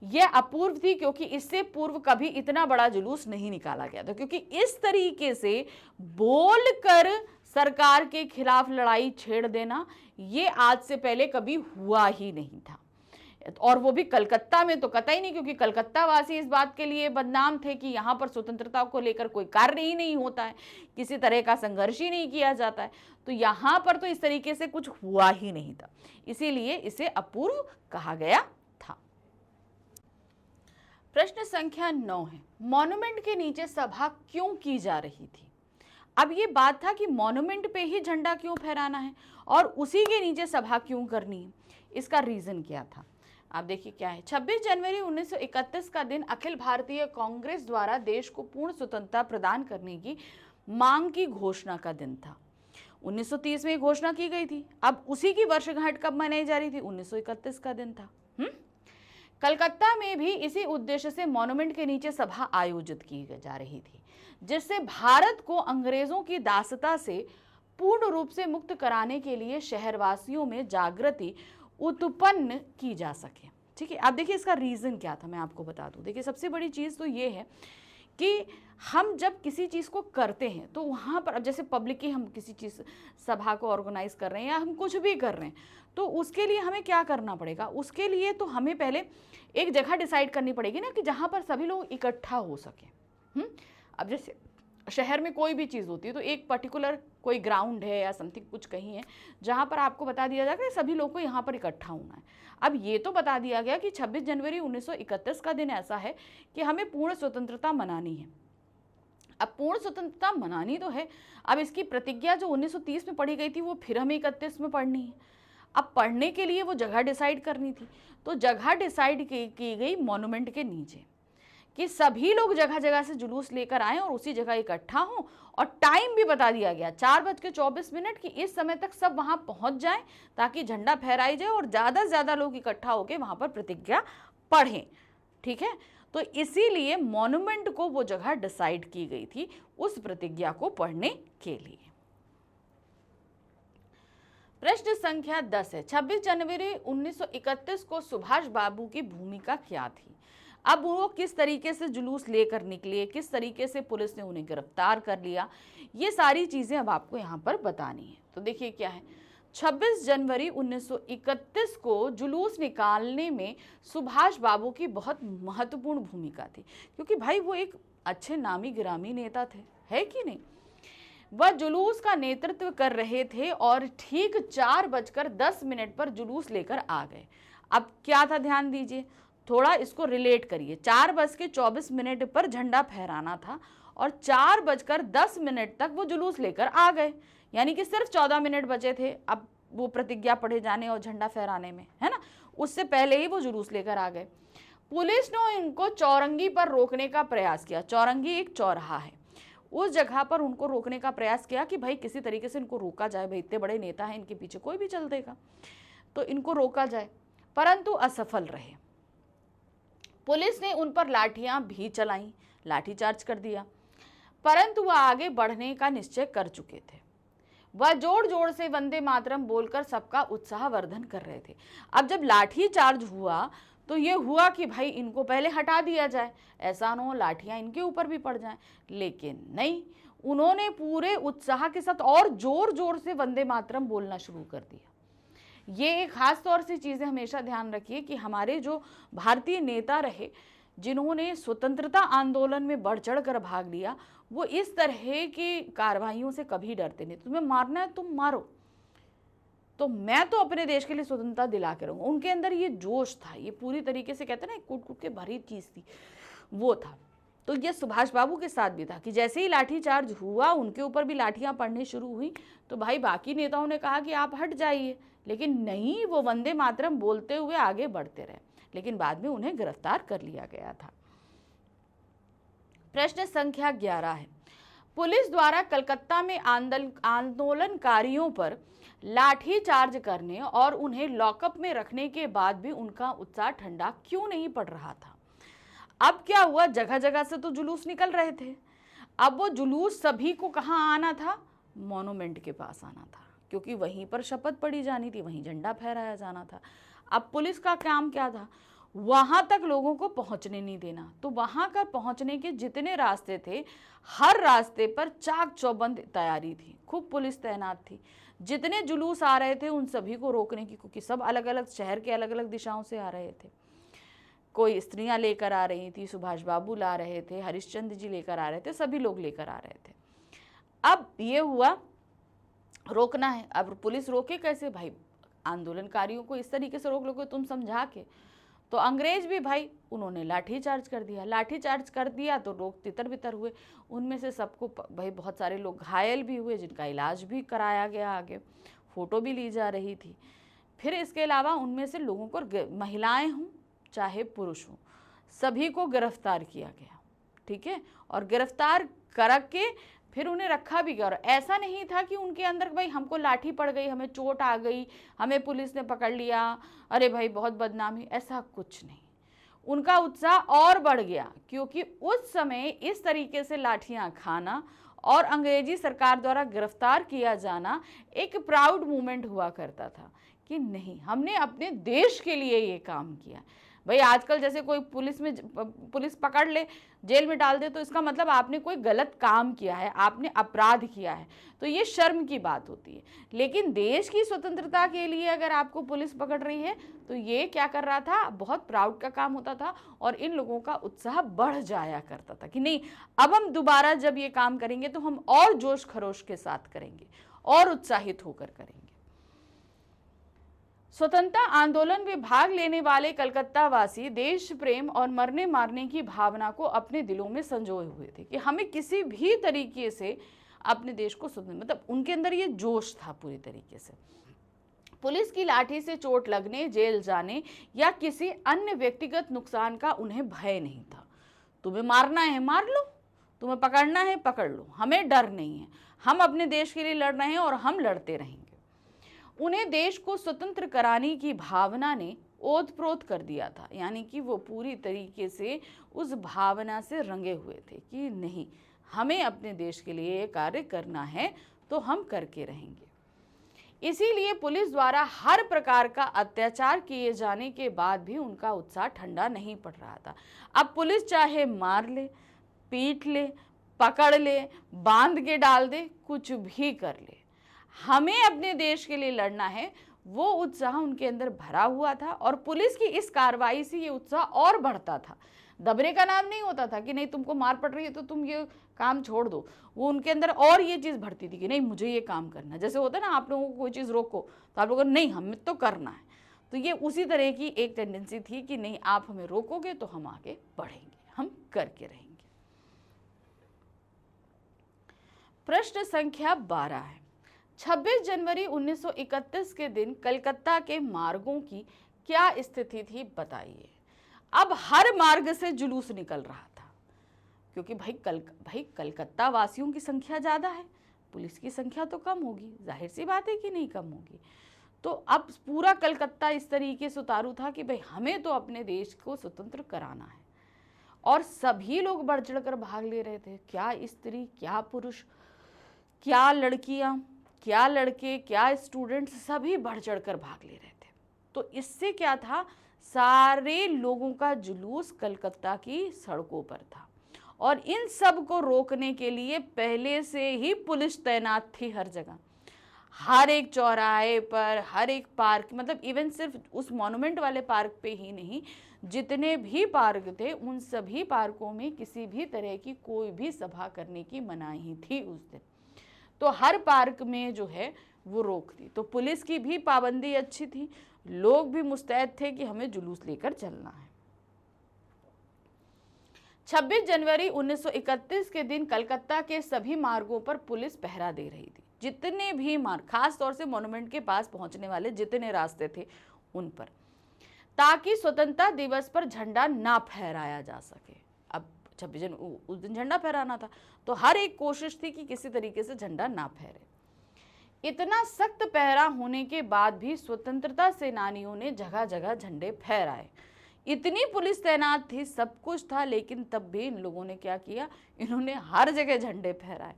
यह अपूर्व थी क्योंकि इससे पूर्व कभी इतना बड़ा जुलूस नहीं निकाला गया था, क्योंकि इस तरीके से बोलकर सरकार के खिलाफ लड़ाई छेड़ देना ये आज से पहले कभी हुआ ही नहीं था। और वो भी कलकत्ता में तो कतई नहीं, क्योंकि कलकत्ता वासी इस बात के लिए बदनाम थे कि यहाँ पर स्वतंत्रता को लेकर कोई कार्य ही नहीं होता है, किसी तरह का संघर्ष ही नहीं किया जाता है। तो यहाँ पर तो इस तरीके से कुछ हुआ ही नहीं था, इसीलिए इसे अपूर्व कहा गया था। प्रश्न संख्या 9 है, मॉन्यूमेंट के नीचे सभा क्यों की जा रही थी? अब ये बात था कि मॉन्यूमेंट पे ही झंडा क्यों फहराना है और उसी के नीचे सभा क्यों करनी है, इसका रीजन क्या था? आप देखिए क्या है। 26 जनवरी 1931 का दिन अखिल भारतीय कांग्रेस द्वारा देश को पूर्ण स्वतंत्रता प्रदान करने की मांग की घोषणा का दिन था। 1930 में घोषणा की गई थी। अब उसी की वर्षगांठ कब मनाई जा रही थी? 1931 का दिन था। कलकत्ता में भी इसी उद्देश्य से मॉन्यूमेंट के नीचे सभा आयोजित की जा रही थी। जिससे भारत को अंग्रेजों की दासता से पूर्ण रूप से मुक्त कराने के लिए शहरवासियों में जागृति उत्पन्न की जा सके। ठीक है, अब देखिए इसका रीज़न क्या था, मैं आपको बता दूं। देखिए सबसे बड़ी चीज़ तो ये है कि हम जब किसी चीज़ को करते हैं तो वहाँ पर, अब जैसे पब्लिक की हम किसी चीज़ सभा को ऑर्गेनाइज कर रहे हैं या हम कुछ भी कर रहे हैं, तो उसके लिए हमें क्या करना पड़ेगा, उसके लिए तो हमें पहले एक जगह डिसाइड करनी पड़ेगी ना कि जहाँ पर सभी लोग इकट्ठा हो सके। अब जैसे शहर में कोई भी चीज़ होती है तो एक पर्टिकुलर कोई ग्राउंड है या समथिंग कुछ कहीं है जहाँ पर आपको बता दिया जाएगा कि सभी लोग को यहाँ पर इकट्ठा होना है। अब ये तो बता दिया गया कि 26 जनवरी 1931 का दिन ऐसा है कि हमें पूर्ण स्वतंत्रता मनानी है। अब पूर्ण स्वतंत्रता मनानी तो है, अब इसकी प्रतिज्ञा जो 1930 में पढ़ी गई थी वो फिर हमें 31 में पढ़नी है। अब पढ़ने के लिए वो जगह डिसाइड करनी थी, तो जगह डिसाइड की गई मॉन्यूमेंट के नीचे कि सभी लोग जगह जगह से जुलूस लेकर आएं और उसी जगह इकट्ठा हों, और टाइम भी बता दिया गया 4:24 कि इस समय तक सब वहां पहुंच जाएं ताकि झंडा फहराई जाए और ज़्यादा से ज़्यादा लोग इकट्ठा होकर वहां पर प्रतिज्ञा पढ़ें। ठीक है, तो इसीलिए मॉन्यूमेंट को वो जगह डिसाइड की गई थी उस प्रतिज्ञा को पढ़ने के लिए। प्रश्न संख्या 10 है, 26 जनवरी 1931 को सुभाष बाबू की भूमिका क्या थी। अब वो किस तरीके से जुलूस लेकर निकले, किस तरीके से पुलिस ने उन्हें गिरफ्तार कर लिया, ये सारी चीज़ें अब आपको यहाँ पर बतानी है। तो देखिए क्या है, 26 जनवरी 1931 को जुलूस निकालने में सुभाष बाबू की बहुत महत्वपूर्ण भूमिका थी, क्योंकि भाई वो एक अच्छे नामी गिरामी नेता थे, है कि नहीं। वह जुलूस का नेतृत्व कर रहे थे और ठीक 4:10 पर जुलूस लेकर आ गए। अब क्या था, ध्यान दीजिए, थोड़ा इसको रिलेट करिए। 4:24 पर झंडा फहराना था और 4:10 तक वो जुलूस लेकर आ गए, यानी कि सिर्फ 14 मिनट बचे थे अब वो प्रतिज्ञा पढ़े जाने और झंडा फहराने में, है ना। उससे पहले ही वो जुलूस लेकर आ गए। पुलिस ने इनको चौरंगी पर रोकने का प्रयास किया। चौरंगी एक चौराहा है, उस जगह पर उनको रोकने का प्रयास किया कि भाई किसी तरीके से इनको रोका जाए, भाई इतने बड़े नेता हैं, इनके पीछे कोई भी चल देगा, तो इनको रोका जाए, परंतु असफल रहे। पुलिस ने उन पर लाठियां भी चलाई, लाठीचार्ज कर दिया, परंतु वह आगे बढ़ने का निश्चय कर चुके थे। वह जोर जोर से वंदे मातरम बोलकर सबका उत्साहवर्धन कर रहे थे। अब जब लाठीचार्ज हुआ तो ये हुआ कि भाई इनको पहले हटा दिया जाए, ऐसा न हो लाठियां इनके ऊपर भी पड़ जाएं, लेकिन नहीं, उन्होंने पूरे उत्साह के साथ और जोर जोर से वंदे मातरम बोलना शुरू कर दिया। ये एक खास तौर से चीज़ें हमेशा ध्यान रखिए कि हमारे जो भारतीय नेता रहे जिन्होंने स्वतंत्रता आंदोलन में बढ़ चढ़ कर भाग लिया, वो इस तरह की कार्रवाइयों से कभी डरते नहीं। तुम्हें मारना है तुम मारो, तो मैं तो अपने देश के लिए स्वतंत्रता दिला के रहूँगा। उनके अंदर ये जोश था, ये पूरी तरीके से कहते हैं ना कूट कूट के भरी चीज़ थी, वो था। तो ये सुभाष बाबू के साथ भी था कि जैसे ही लाठीचार्ज हुआ उनके ऊपर भी लाठियां पड़नी शुरू हुई, तो भाई बाकी नेताओं ने कहा कि आप हट जाइए, लेकिन नहीं, वो वंदे मातरम बोलते हुए आगे बढ़ते रहे, लेकिन बाद में उन्हें गिरफ्तार कर लिया गया था। प्रश्न संख्या 11 है, पुलिस द्वारा कलकत्ता में आंदोलनकारियों पर लाठीचार्ज करने और उन्हें लॉकअप में रखने के बाद भी उनका उत्साह ठंडा क्यों नहीं पड़ रहा था। अब क्या हुआ, जगह जगह से तो जुलूस निकल रहे थे, अब वो जुलूस सभी को कहाँ आना था, मॉन्यूमेंट के पास आना था, क्योंकि वहीं पर शपथ पढ़ी जानी थी, वहीं झंडा फहराया जाना था। अब पुलिस का काम क्या था, वहां तक लोगों को पहुंचने नहीं देना। तो वहां का पहुंचने के जितने रास्ते थे, हर रास्ते पर चाक चौबंद तैयारी थी, खूब पुलिस तैनात थी। जितने जुलूस आ रहे थे उन सभी को रोकने की, क्योंकि सब अलग अलग शहर के अलग अलग दिशाओं से आ रहे थे। कोई स्त्रियां लेकर आ रही थी, सुभाष बाबू ला रहे थे, हरिश्चंद्र जी लेकर आ रहे थे, सभी लोग लेकर आ रहे थे। अब ये हुआ रोकना है, अब पुलिस रोके कैसे भाई, आंदोलनकारियों को इस तरीके से रोक लोगे तुम समझा के, तो अंग्रेज भी भाई उन्होंने लाठीचार्ज कर दिया। लाठीचार्ज कर दिया तो लोग तितर बितर हुए, उनमें से सबको भाई बहुत सारे लोग घायल भी हुए, जिनका इलाज भी कराया गया, आगे फ़ोटो भी ली जा रही थी। फिर इसके अलावा उनमें से लोगों को, महिलाएं हों चाहे पुरुष हों, सभी को गिरफ्तार किया गया, ठीक है, और गिरफ्तार करके फिर उन्हें रखा भी गया। और ऐसा नहीं था कि उनके अंदर भाई हमको लाठी पड़ गई, हमें चोट आ गई, हमें पुलिस ने पकड़ लिया, अरे भाई बहुत बदनामी, ऐसा कुछ नहीं। उनका उत्साह और बढ़ गया, क्योंकि उस समय इस तरीके से लाठियां खाना और अंग्रेजी सरकार द्वारा गिरफ्तार किया जाना एक प्राउड मूवमेंट हुआ करता था कि नहीं, हमने अपने देश के लिए ये काम किया। भाई आजकल जैसे कोई पुलिस पकड़ ले, जेल में डाल दे, तो इसका मतलब आपने कोई गलत काम किया है, आपने अपराध किया है, तो ये शर्म की बात होती है। लेकिन देश की स्वतंत्रता के लिए अगर आपको पुलिस पकड़ रही है तो ये क्या कर रहा था, बहुत प्राउड का काम होता था और इन लोगों का उत्साह बढ़ जाया करता था कि नहीं, अब हम दोबारा जब ये काम करेंगे तो हम और जोश खरोश के साथ करेंगे और उत्साहित होकर करेंगे। स्वतंत्रता आंदोलन में भाग लेने वाले कलकत्ता वासी देश प्रेम और मरने मारने की भावना को अपने दिलों में संजोए हुए थे कि हमें किसी भी तरीके से अपने देश को स्वतंत्र, मतलब उनके अंदर ये जोश था पूरी तरीके से। पुलिस की लाठी से चोट लगने, जेल जाने या किसी अन्य व्यक्तिगत नुकसान का उन्हें भय नहीं था। तुम्हें मारना है मार लो, तुम्हें पकड़ना है पकड़ लो, हमें डर नहीं है, हम अपने देश के लिए लड़ रहे हैं और हम लड़ते रहेंगे। उन्हें देश को स्वतंत्र कराने की भावना ने ओतप्रोत कर दिया था, यानी कि वो पूरी तरीके से उस भावना से रंगे हुए थे कि नहीं, हमें अपने देश के लिए कार्य करना है तो हम करके रहेंगे। इसीलिए पुलिस द्वारा हर प्रकार का अत्याचार किए जाने के बाद भी उनका उत्साह ठंडा नहीं पड़ रहा था। अब पुलिस चाहे मार ले, पीट ले, पकड़ ले, बांध के डाल दे, कुछ भी कर ले, हमें अपने देश के लिए लड़ना है, वो उत्साह उनके अंदर भरा हुआ था। और पुलिस की इस कार्रवाई से ये उत्साह और बढ़ता था। दबने का नाम नहीं होता था कि नहीं तुमको मार पड़ रही है तो तुम ये काम छोड़ दो, वो उनके अंदर और ये चीज़ बढ़ती थी कि नहीं मुझे ये काम करना है। जैसे होता है ना, आप लोगों को कोई चीज़ रोको तो आप लोगों को नहीं हमें तो करना है, तो ये उसी तरह की एक टेंडेंसी थी कि नहीं आप हमें रोकोगे तो हम आगे बढ़ेंगे, हम करके रहेंगे। प्रश्न संख्या 12 है, 26 जनवरी 1931 के दिन कलकत्ता के मार्गों की क्या स्थिति थी बताइए। अब हर मार्ग से जुलूस निकल रहा था, क्योंकि भाई कलकत्ता वासियों की संख्या ज़्यादा है, पुलिस की संख्या तो कम होगी, जाहिर सी बात है कि नहीं कम होगी। तो अब पूरा कलकत्ता इस तरीके से उतारू था कि भाई हमें तो अपने देश को स्वतंत्र कराना है, और सभी लोग बढ़ चढ़ कर भाग ले रहे थे, क्या स्त्री, क्या पुरुष, क्या लड़कियां, क्या लड़के, क्या स्टूडेंट्स, सभी बढ़ चढ़ कर भाग ले रहे थे। तो इससे क्या था, सारे लोगों का जुलूस कलकत्ता की सड़कों पर था, और इन सब को रोकने के लिए पहले से ही पुलिस तैनात थी हर जगह, हर एक चौराहे पर, हर एक पार्क, मतलब इवन सिर्फ उस मॉन्यूमेंट वाले पार्क पे ही नहीं, जितने भी पार्क थे उन सभी पार्कों में किसी भी तरह की कोई भी सभा करने की मनाही थी उस दिन। तो हर पार्क में जो है वो रोक थी। तो पुलिस की भी पाबंदी अच्छी थी, लोग भी मुस्तैद थे कि हमें जुलूस लेकर चलना है। 26 जनवरी 1931 के दिन कलकत्ता के सभी मार्गों पर पुलिस पहरा दे रही थी, जितने भी मार्ग, खास तौर से मॉन्यूमेंट के पास पहुंचने वाले जितने रास्ते थे उन पर, ताकि स्वतंत्रता दिवस पर झंडा ना फहराया जा सके। अब 26 जनवरी उस दिन झंडा फहराना था, तो हर एक कोशिश थी कि किसी तरीके से झंडा ना फहरे। इतना सख्त पहरा होने के बाद भी स्वतंत्रता सेनानियों ने जगह जगह झंडे फहराए, इतनी पुलिस तैनात थी, सब कुछ था, लेकिन तब भी इन लोगों ने क्या किया, इन्होंने हर जगह झंडे फहराए।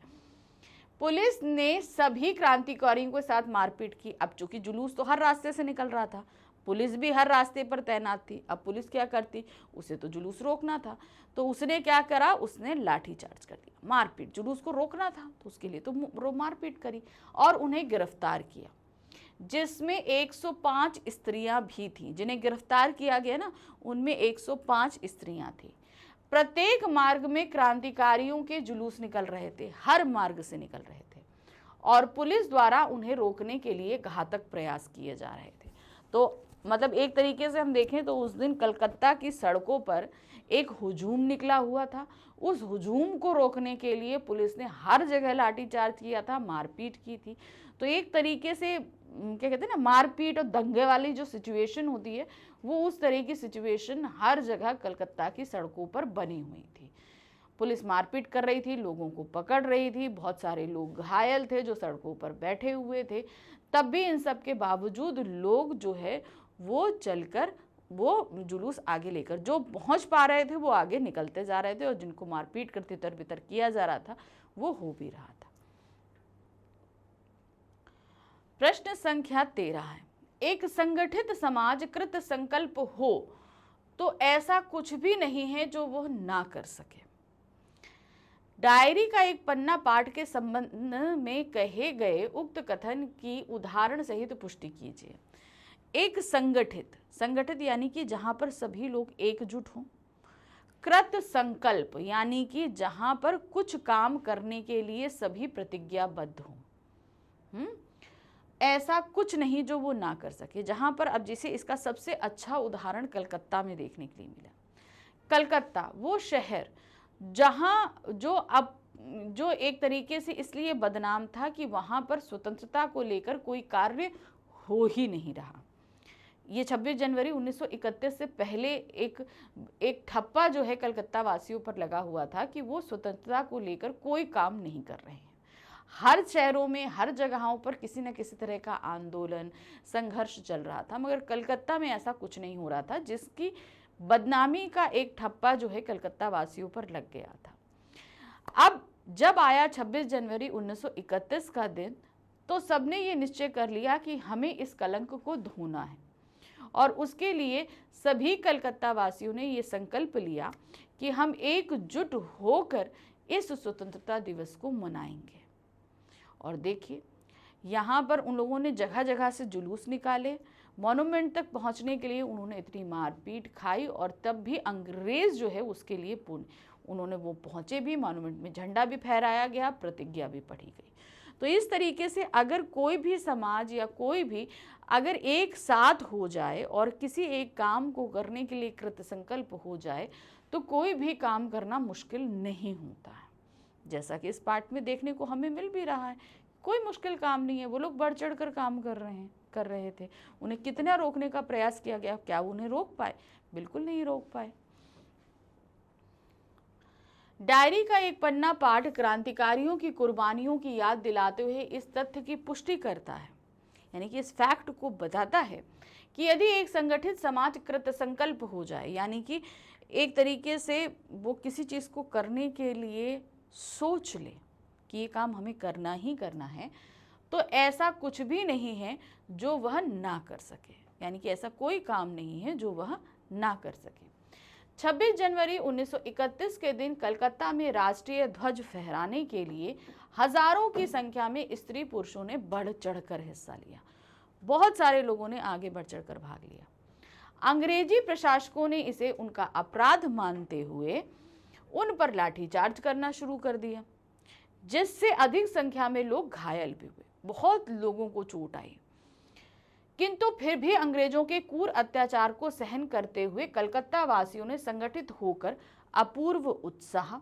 पुलिस ने सभी क्रांतिकारियों के साथ मारपीट की। अब चूंकि जुलूस तो हर रास्ते से निकल रहा था, पुलिस भी हर रास्ते पर तैनात थी। अब पुलिस क्या करती, उसे तो जुलूस रोकना था, तो उसने क्या करा, उसने लाठी चार्ज कर दिया, मारपीट, जुलूस को रोकना था तो उसके लिए तो मारपीट करी और उन्हें गिरफ्तार किया, जिसमें 105 स्त्रियां भी थीं। जिन्हें गिरफ्तार किया गया ना, उनमें 105 स्त्रियां थीं। प्रत्येक मार्ग में क्रांतिकारियों के जुलूस निकल रहे थे, हर मार्ग से निकल रहे थे, और पुलिस द्वारा उन्हें रोकने के लिए घातक प्रयास किए जा रहे थे। तो मतलब एक तरीके से हम देखें तो उस दिन कलकत्ता की सड़कों पर एक हुजूम निकला हुआ था। उस हुजूम को रोकने के लिए पुलिस ने हर जगह लाठीचार्ज किया था, मारपीट की थी। तो एक तरीके से क्या कहते हैं ना, मारपीट और दंगे वाली जो सिचुएशन होती है, वो उस तरह की सिचुएशन हर जगह कलकत्ता की सड़कों पर बनी हुई थी। पुलिस मारपीट कर रही थी, लोगों को पकड़ रही थी, बहुत सारे लोग घायल थे जो सड़कों पर बैठे हुए थे। तब भी इन सब के बावजूद लोग जो है वो चलकर वो जुलूस आगे लेकर, जो पहुंच पा रहे थे वो आगे निकलते जा रहे थे, और जिनको मारपीट कर तितर बितर किया जा रहा था वो हो भी रहा था। प्रश्न संख्या 13 है, एक संगठित समाज कृत संकल्प हो तो ऐसा कुछ भी नहीं है जो वह ना कर सके। डायरी का एक पन्ना पाठ के संबंध में कहे गए उक्त कथन की उदाहरण सहित पुष्टि कीजिए। एक संगठित यानी कि जहां पर सभी लोग एकजुट हों। कृत संकल्प यानी कि जहां पर कुछ काम करने के लिए सभी प्रतिज्ञाबद्ध हों। ऐसा कुछ नहीं जो वो ना कर सके। जहां पर, अब जैसे इसका सबसे अच्छा उदाहरण कलकत्ता में देखने के लिए मिला। कलकत्ता वो शहर जहां जो एक तरीके से इसलिए बदनाम था कि वहां पर स्वतंत्रता को लेकर कोई कार्य हो ही नहीं रहा। ये 26 जनवरी 1931 से पहले एक ठप्पा जो है कलकत्ता वासियों पर लगा हुआ था कि वो स्वतंत्रता को लेकर कोई काम नहीं कर रहे हैं। हर शहरों में, हर जगहों पर किसी न किसी तरह का आंदोलन, संघर्ष चल रहा था, मगर कलकत्ता में ऐसा कुछ नहीं हो रहा था, जिसकी बदनामी का एक ठप्पा जो है कलकत्ता वासियों पर लग गया था। अब जब आया 26 जनवरी 1931 का दिन, तो सबने ये निश्चय कर लिया कि हमें इस कलंक को धोना है, और उसके लिए सभी कलकत्ता वासियों ने ये संकल्प लिया कि हम एकजुट होकर इस स्वतंत्रता दिवस को मनाएंगे। और देखिए, यहाँ पर उन लोगों ने जगह जगह से जुलूस निकाले। मॉन्यूमेंट तक पहुँचने के लिए उन्होंने इतनी मारपीट खाई, और तब भी अंग्रेज जो है उसके लिए उन्होंने वो पहुँचे भी, मॉन्यूमेंट में झंडा भी फहराया गया, प्रतिज्ञा भी पढ़ी गई। तो इस तरीके से अगर कोई भी समाज या कोई भी अगर एक साथ हो जाए और किसी एक काम को करने के लिए कृत संकल्प हो जाए, तो कोई भी काम करना मुश्किल नहीं होता है। जैसा कि इस पाठ में देखने को हमें मिल भी रहा है, कोई मुश्किल काम नहीं है। वो लोग बढ़ चढ़ कर काम कर रहे थे। उन्हें कितना रोकने का प्रयास किया गया, क्या उन्हें रोक पाए? बिल्कुल नहीं रोक पाए। डायरी का एक पन्ना पाठ क्रांतिकारियों की कुर्बानियों की याद दिलाते हुए इस तथ्य की पुष्टि करता है, यानी कि इस फैक्ट को बताता है कि यदि एक संगठित समाज कृत संकल्प हो जाए, यानी कि एक तरीके से वो किसी चीज़ को करने के लिए सोच ले कि ये काम हमें करना ही करना है, तो ऐसा कुछ भी नहीं है जो वह ना कर सके, यानी कि ऐसा कोई काम नहीं है जो वह ना कर सके। 26 जनवरी 1931 के दिन कलकत्ता में राष्ट्रीय ध्वज फहराने के लिए हजारों की संख्या में स्त्री पुरुषों ने बढ़ चढ़कर हिस्सा लिया। बहुत सारे लोगों ने आगे बढ़ चढ़कर भाग लिया। अंग्रेजी प्रशासकों ने इसे उनका अपराध मानते हुए उन पर लाठीचार्ज करना शुरू कर दिया, जिससे अधिक संख्या में लोग घायल भी हुए, बहुत लोगों को चोट आई। किंतु फिर भी अंग्रेजों के क्रूर अत्याचार को सहन करते हुए कलकत्ता वासियों ने संगठित होकर अपूर्व उत्साह,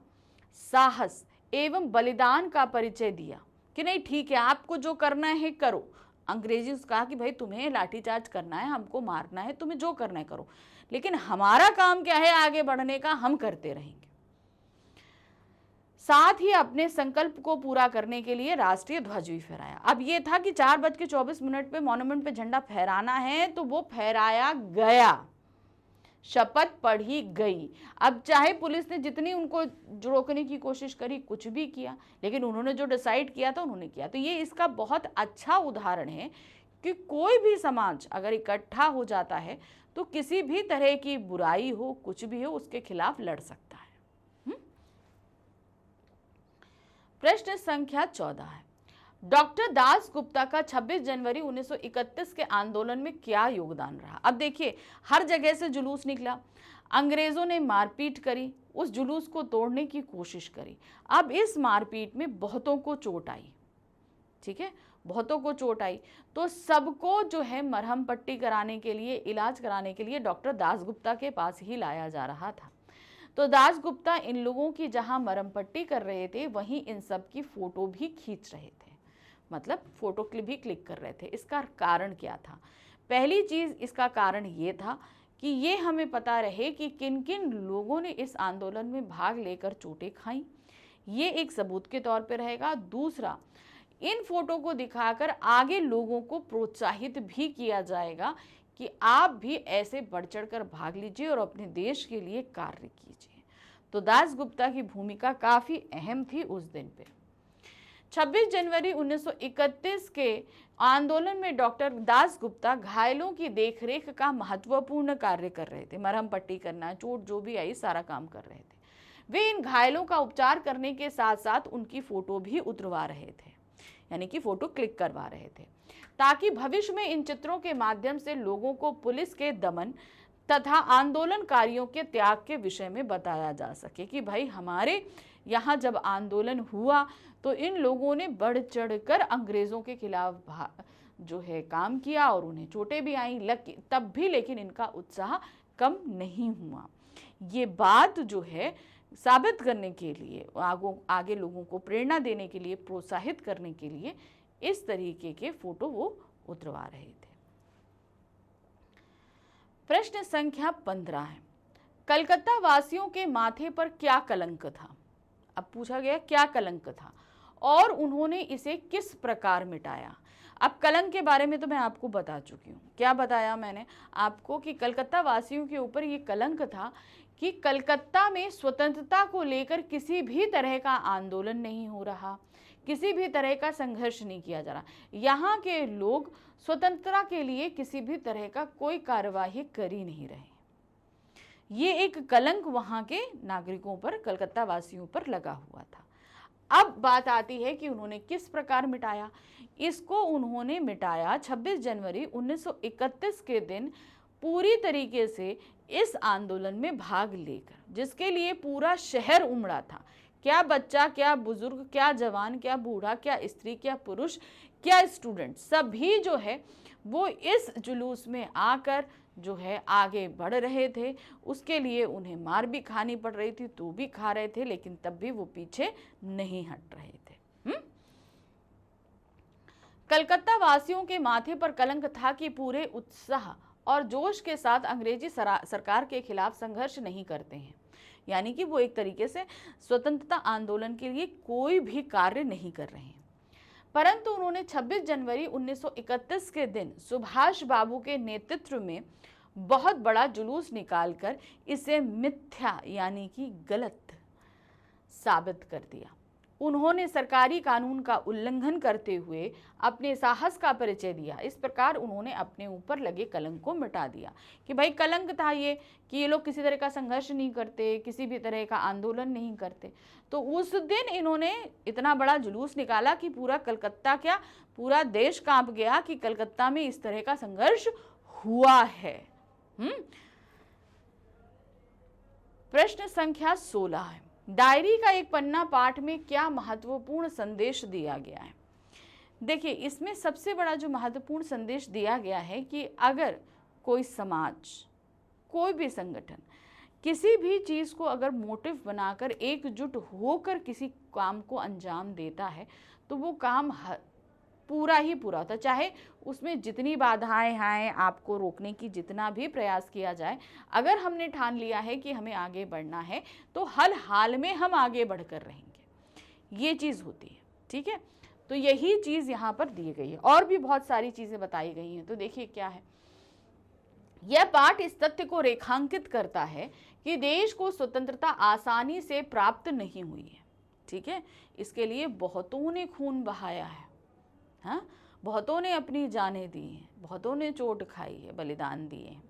साहस एवं बलिदान का परिचय दिया कि नहीं ठीक है, आपको जो करना है करो। अंग्रेजी से कहा कि भाई तुम्हें लाठीचार्ज करना है, हमको मारना है, तुम्हें जो करना है करो, लेकिन हमारा काम क्या है आगे बढ़ने का, हम करते रहेंगे। साथ ही अपने संकल्प को पूरा करने के लिए राष्ट्रीय ध्वज भी फहराया। अब ये था कि 4:24 पे मॉन्यूमेंट पे झंडा फहराना है, तो वो फहराया गया, शपथ पढ़ी गई। अब चाहे पुलिस ने जितनी उनको रोकने की कोशिश करी, कुछ भी किया, लेकिन उन्होंने जो डिसाइड किया था उन्होंने किया। तो ये इसका बहुत अच्छा उदाहरण है कि कोई भी समाज अगर इकट्ठा हो जाता है तो किसी भी तरह की बुराई हो, कुछ भी हो, उसके खिलाफ लड़ सकता है। प्रश्न संख्या 14 है, डॉक्टर दास गुप्ता का 26 जनवरी 1931 के आंदोलन में क्या योगदान रहा? अब देखिए, हर जगह से जुलूस निकला, अंग्रेजों ने मारपीट करी, उस जुलूस को तोड़ने की कोशिश करी। अब इस मारपीट में बहुतों को चोट आई, ठीक है, बहुतों को चोट आई, तो सबको जो है मरहम पट्टी कराने के लिए, इलाज कराने के लिए डॉक्टर दास गुप्ता के पास ही लाया जा रहा था। तो दास गुप्ता इन लोगों की जहां मरहम पट्टी कर रहे थे, वहीं इन सब की फोटो भी खींच रहे थे, मतलब फोटो क्लिप भी क्लिक कर रहे थे। इसका कारण क्या था? पहली चीज इसका कारण ये था कि ये हमें पता रहे कि किन किन लोगों ने इस आंदोलन में भाग लेकर चोटें खाई, ये एक सबूत के तौर पर रहेगा। दूसरा, इन फोटो को दिखाकर आगे लोगों को प्रोत्साहित भी किया जाएगा कि आप भी ऐसे बढ़ चढ़कर भाग लीजिए और अपने देश के लिए कार्य कीजिए। तो दासगुप्ता की भूमिका काफी अहम थी उस दिन पे। 26 जनवरी 1931 के आंदोलन में डॉक्टर दासगुप्ता घायलों की देखरेख का महत्वपूर्ण कार्य कर रहे थे। मरहम पट्टी करना, चोट जो भी आई, सारा काम कर रहे थे। वे इन घायलों का उपचार करने के साथ साथ उनकी फोटो भी उतरवा रहे थे, यानी कि फोटो क्लिक करवा रहे थे, ताकि भविष्य में इन चित्रों के माध्यम से लोगों को पुलिस के दमन तथा आंदोलनकारियों के त्याग के विषय में बताया जा सके कि भाई हमारे यहाँ जब आंदोलन हुआ तो इन लोगों ने बढ़ चढ़कर अंग्रेजों के खिलाफ जो है काम किया और उन्हें चोटें भी आई तब भी, लेकिन इनका उत्साह कम नहीं हुआ। ये बात जो है साबित करने के लिए, आगे लोगों को प्रेरणा देने के लिए, प्रोत्साहित करने के लिए इस तरीके के फोटो वो उतरवा रहे थे। प्रश्न संख्या 15 है, कलकत्ता वासियों के माथे पर क्या कलंक था? अब पूछा गया क्या कलंक था और उन्होंने इसे किस प्रकार मिटाया। अब कलंक के बारे में तो मैं आपको बता चुकी हूँ। क्या बताया मैंने आपको कि कलकत्ता वासियों के ऊपर ये कलंक था कि कलकत्ता में स्वतंत्रता को लेकर किसी भी तरह का आंदोलन नहीं हो रहा, किसी भी तरह का संघर्ष नहीं किया जा रहा। यहाँ के लोग स्वतंत्रता के लिए किसी भी तरह का कोई कार्यवाही कर ही नहीं रहे। ये एक कलंक वहाँ के नागरिकों पर, कलकत्ता वासियों पर लगा हुआ था। अब बात आती है कि उन्होंने किस प्रकार मिटाया। इसको उन्होंने मिटाया 26 जनवरी 1931 के दिन पूरी तरीके से इस आंदोलन में भाग लेकर, जिसके लिए पूरा शहर उमड़ा था। क्या बच्चा, क्या बुजुर्ग, क्या जवान, क्या बूढ़ा, क्या स्त्री, क्या पुरुष, क्या स्टूडेंट, सभी जो है वो इस जुलूस में आकर जो है आगे बढ़ रहे थे। उसके लिए उन्हें मार भी खानी पड़ रही थी, तो भी खा रहे थे, लेकिन तब भी वो पीछे नहीं हट रहे थे। कलकत्ता वासियों के माथे पर कलंक था कि पूरे उत्साह और जोश के साथ अंग्रेजी सरकार के खिलाफ संघर्ष नहीं करते हैं, यानी कि वो एक तरीके से स्वतंत्रता आंदोलन के लिए कोई भी कार्य नहीं कर रहे हैं। परंतु उन्होंने 26 जनवरी 1931 के दिन सुभाष बाबू के नेतृत्व में बहुत बड़ा जुलूस निकालकर इसे मिथ्या यानी कि गलत साबित कर दिया। उन्होंने सरकारी कानून का उल्लंघन करते हुए अपने साहस का परिचय दिया। इस प्रकार उन्होंने अपने ऊपर लगे कलंक को मिटा दिया कि भाई कलंक था ये कि ये लोग किसी तरह का संघर्ष नहीं करते, किसी भी तरह का आंदोलन नहीं करते। तो उस दिन इन्होंने इतना बड़ा जुलूस निकाला कि पूरा कलकत्ता, क्या पूरा देश कांप गया कि कलकत्ता में इस तरह का संघर्ष हुआ है। प्रश्न संख्या 16 है, डायरी का एक पन्ना पाठ में क्या महत्वपूर्ण संदेश दिया गया है? देखिए, इसमें सबसे बड़ा जो महत्वपूर्ण संदेश दिया गया है कि अगर कोई समाज, कोई भी संगठन किसी भी चीज़ को अगर मोटिव बनाकर एकजुट होकर किसी काम को अंजाम देता है तो वो काम पूरा ही पूरा होता है, चाहे उसमें जितनी बाधाएं आए, आपको रोकने की जितना भी प्रयास किया जाए। अगर हमने ठान लिया है कि हमें आगे बढ़ना है तो हर हाल में हम आगे बढ़कर रहेंगे, ये चीज़ होती है। ठीक है, तो यही चीज़ यहाँ पर दी गई है। और भी बहुत सारी चीज़ें बताई गई हैं। तो देखिए क्या है, यह पाठ इस तथ्य को रेखांकित करता है कि देश को स्वतंत्रता आसानी से प्राप्त नहीं हुई है। ठीक है, इसके लिए बहुतों ने खून बहाया है, हाँ, बहुतों ने अपनी जानें दी हैं, बहुतों ने चोट खाई है, बलिदान दिए हैं।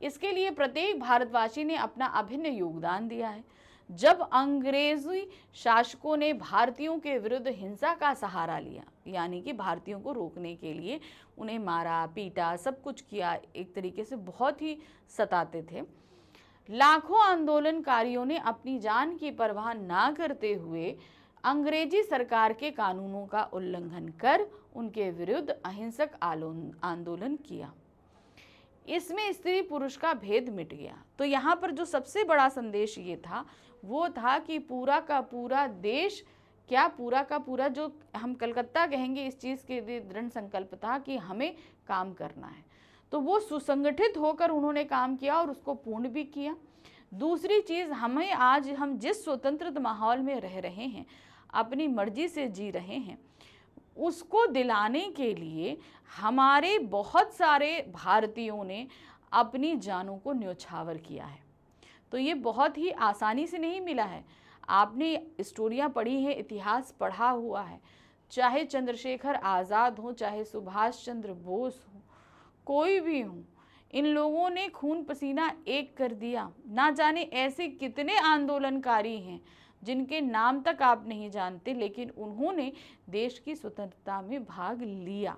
इसके लिए प्रत्येक भारतवासी ने अपना अभिन्न योगदान दिया है। जब अंग्रेजी शासकों ने भारतीयों के विरुद्ध हिंसा का सहारा लिया, यानी कि भारतीयों को रोकने के लिए उन्हें मारा, पीटा, सब कुछ किया, एक तरीके से बहुत ही सताते थे। लाखों आंदोलनकारियों ने अपनी जान की परवाह ना करते हुए अंग्रेजी सरकार के कानूनों का उल्लंघन कर उनके विरुद्ध अहिंसक आंदोलन किया। इसमें स्त्री पुरुष का भेद मिट गया। तो यहाँ पर जो सबसे बड़ा संदेश ये था वो था कि पूरा का पूरा देश, क्या पूरा का पूरा जो हम कलकत्ता कहेंगे, इस चीज़ के लिए दृढ़ संकल्प था कि हमें काम करना है। तो वो सुसंगठित होकर उन्होंने काम किया और उसको पूर्ण भी किया। दूसरी चीज़, हमें आज हम जिस स्वतंत्र माहौल में रह रहे हैं, अपनी मर्जी से जी रहे हैं, उसको दिलाने के लिए हमारे बहुत सारे भारतीयों ने अपनी जानों को न्योछावर किया है। तो ये बहुत ही आसानी से नहीं मिला है। आपने स्टोरियाँ पढ़ी हैं, इतिहास पढ़ा हुआ है, चाहे चंद्रशेखर आज़ाद हो, चाहे सुभाष चंद्र बोस हो, कोई भी हो, इन लोगों ने खून पसीना एक कर दिया। ना जाने ऐसे कितने आंदोलनकारी हैं जिनके नाम तक आप नहीं जानते, लेकिन उन्होंने देश की स्वतंत्रता में भाग लिया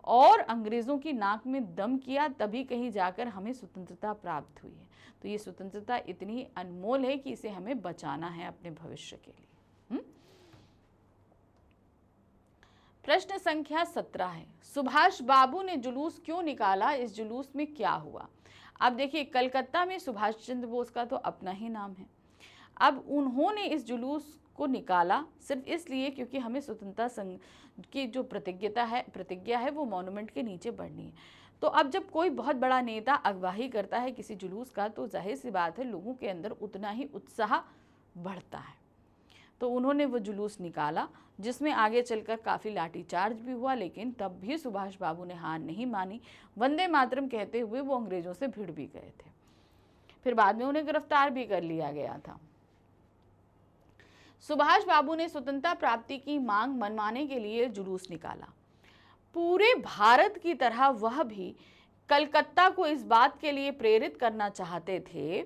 और अंग्रेज़ों की नाक में दम किया, तभी कहीं जाकर हमें स्वतंत्रता प्राप्त हुई है। तो ये स्वतंत्रता इतनी अनमोल है कि इसे हमें बचाना है अपने भविष्य के लिए। प्रश्न संख्या 17 है, सुभाष बाबू ने जुलूस क्यों निकाला, इस जुलूस में क्या हुआ। अब देखिए, कलकत्ता में सुभाष चंद्र बोस का तो अपना ही नाम है। अब उन्होंने इस जुलूस को निकाला सिर्फ इसलिए क्योंकि हमें स्वतंत्रता संघ की जो प्रतिज्ञा है वो मॉन्यूमेंट के नीचे बढ़नी है। तो अब जब कोई बहुत बड़ा नेता अगवाई करता है किसी जुलूस का, तो जाहिर सी बात है लोगों के अंदर उतना ही उत्साह बढ़ता है। तो उन्होंने वो जुलूस निकाला, जिसमें आगे चलकर काफ़ी लाठीचार्ज भी हुआ, लेकिन तब भी सुभाष बाबू ने हार नहीं मानी। वंदे मातरम कहते हुए वो अंग्रेज़ों से भिड़ भी गए थे। फिर बाद में उन्हें गिरफ्तार भी कर लिया गया था। सुभाष बाबू ने स्वतंत्रता प्राप्ति की मांग मनवाने के लिए जुलूस निकाला। पूरे भारत की तरह वह भी कलकत्ता को इस बात के लिए प्रेरित करना चाहते थे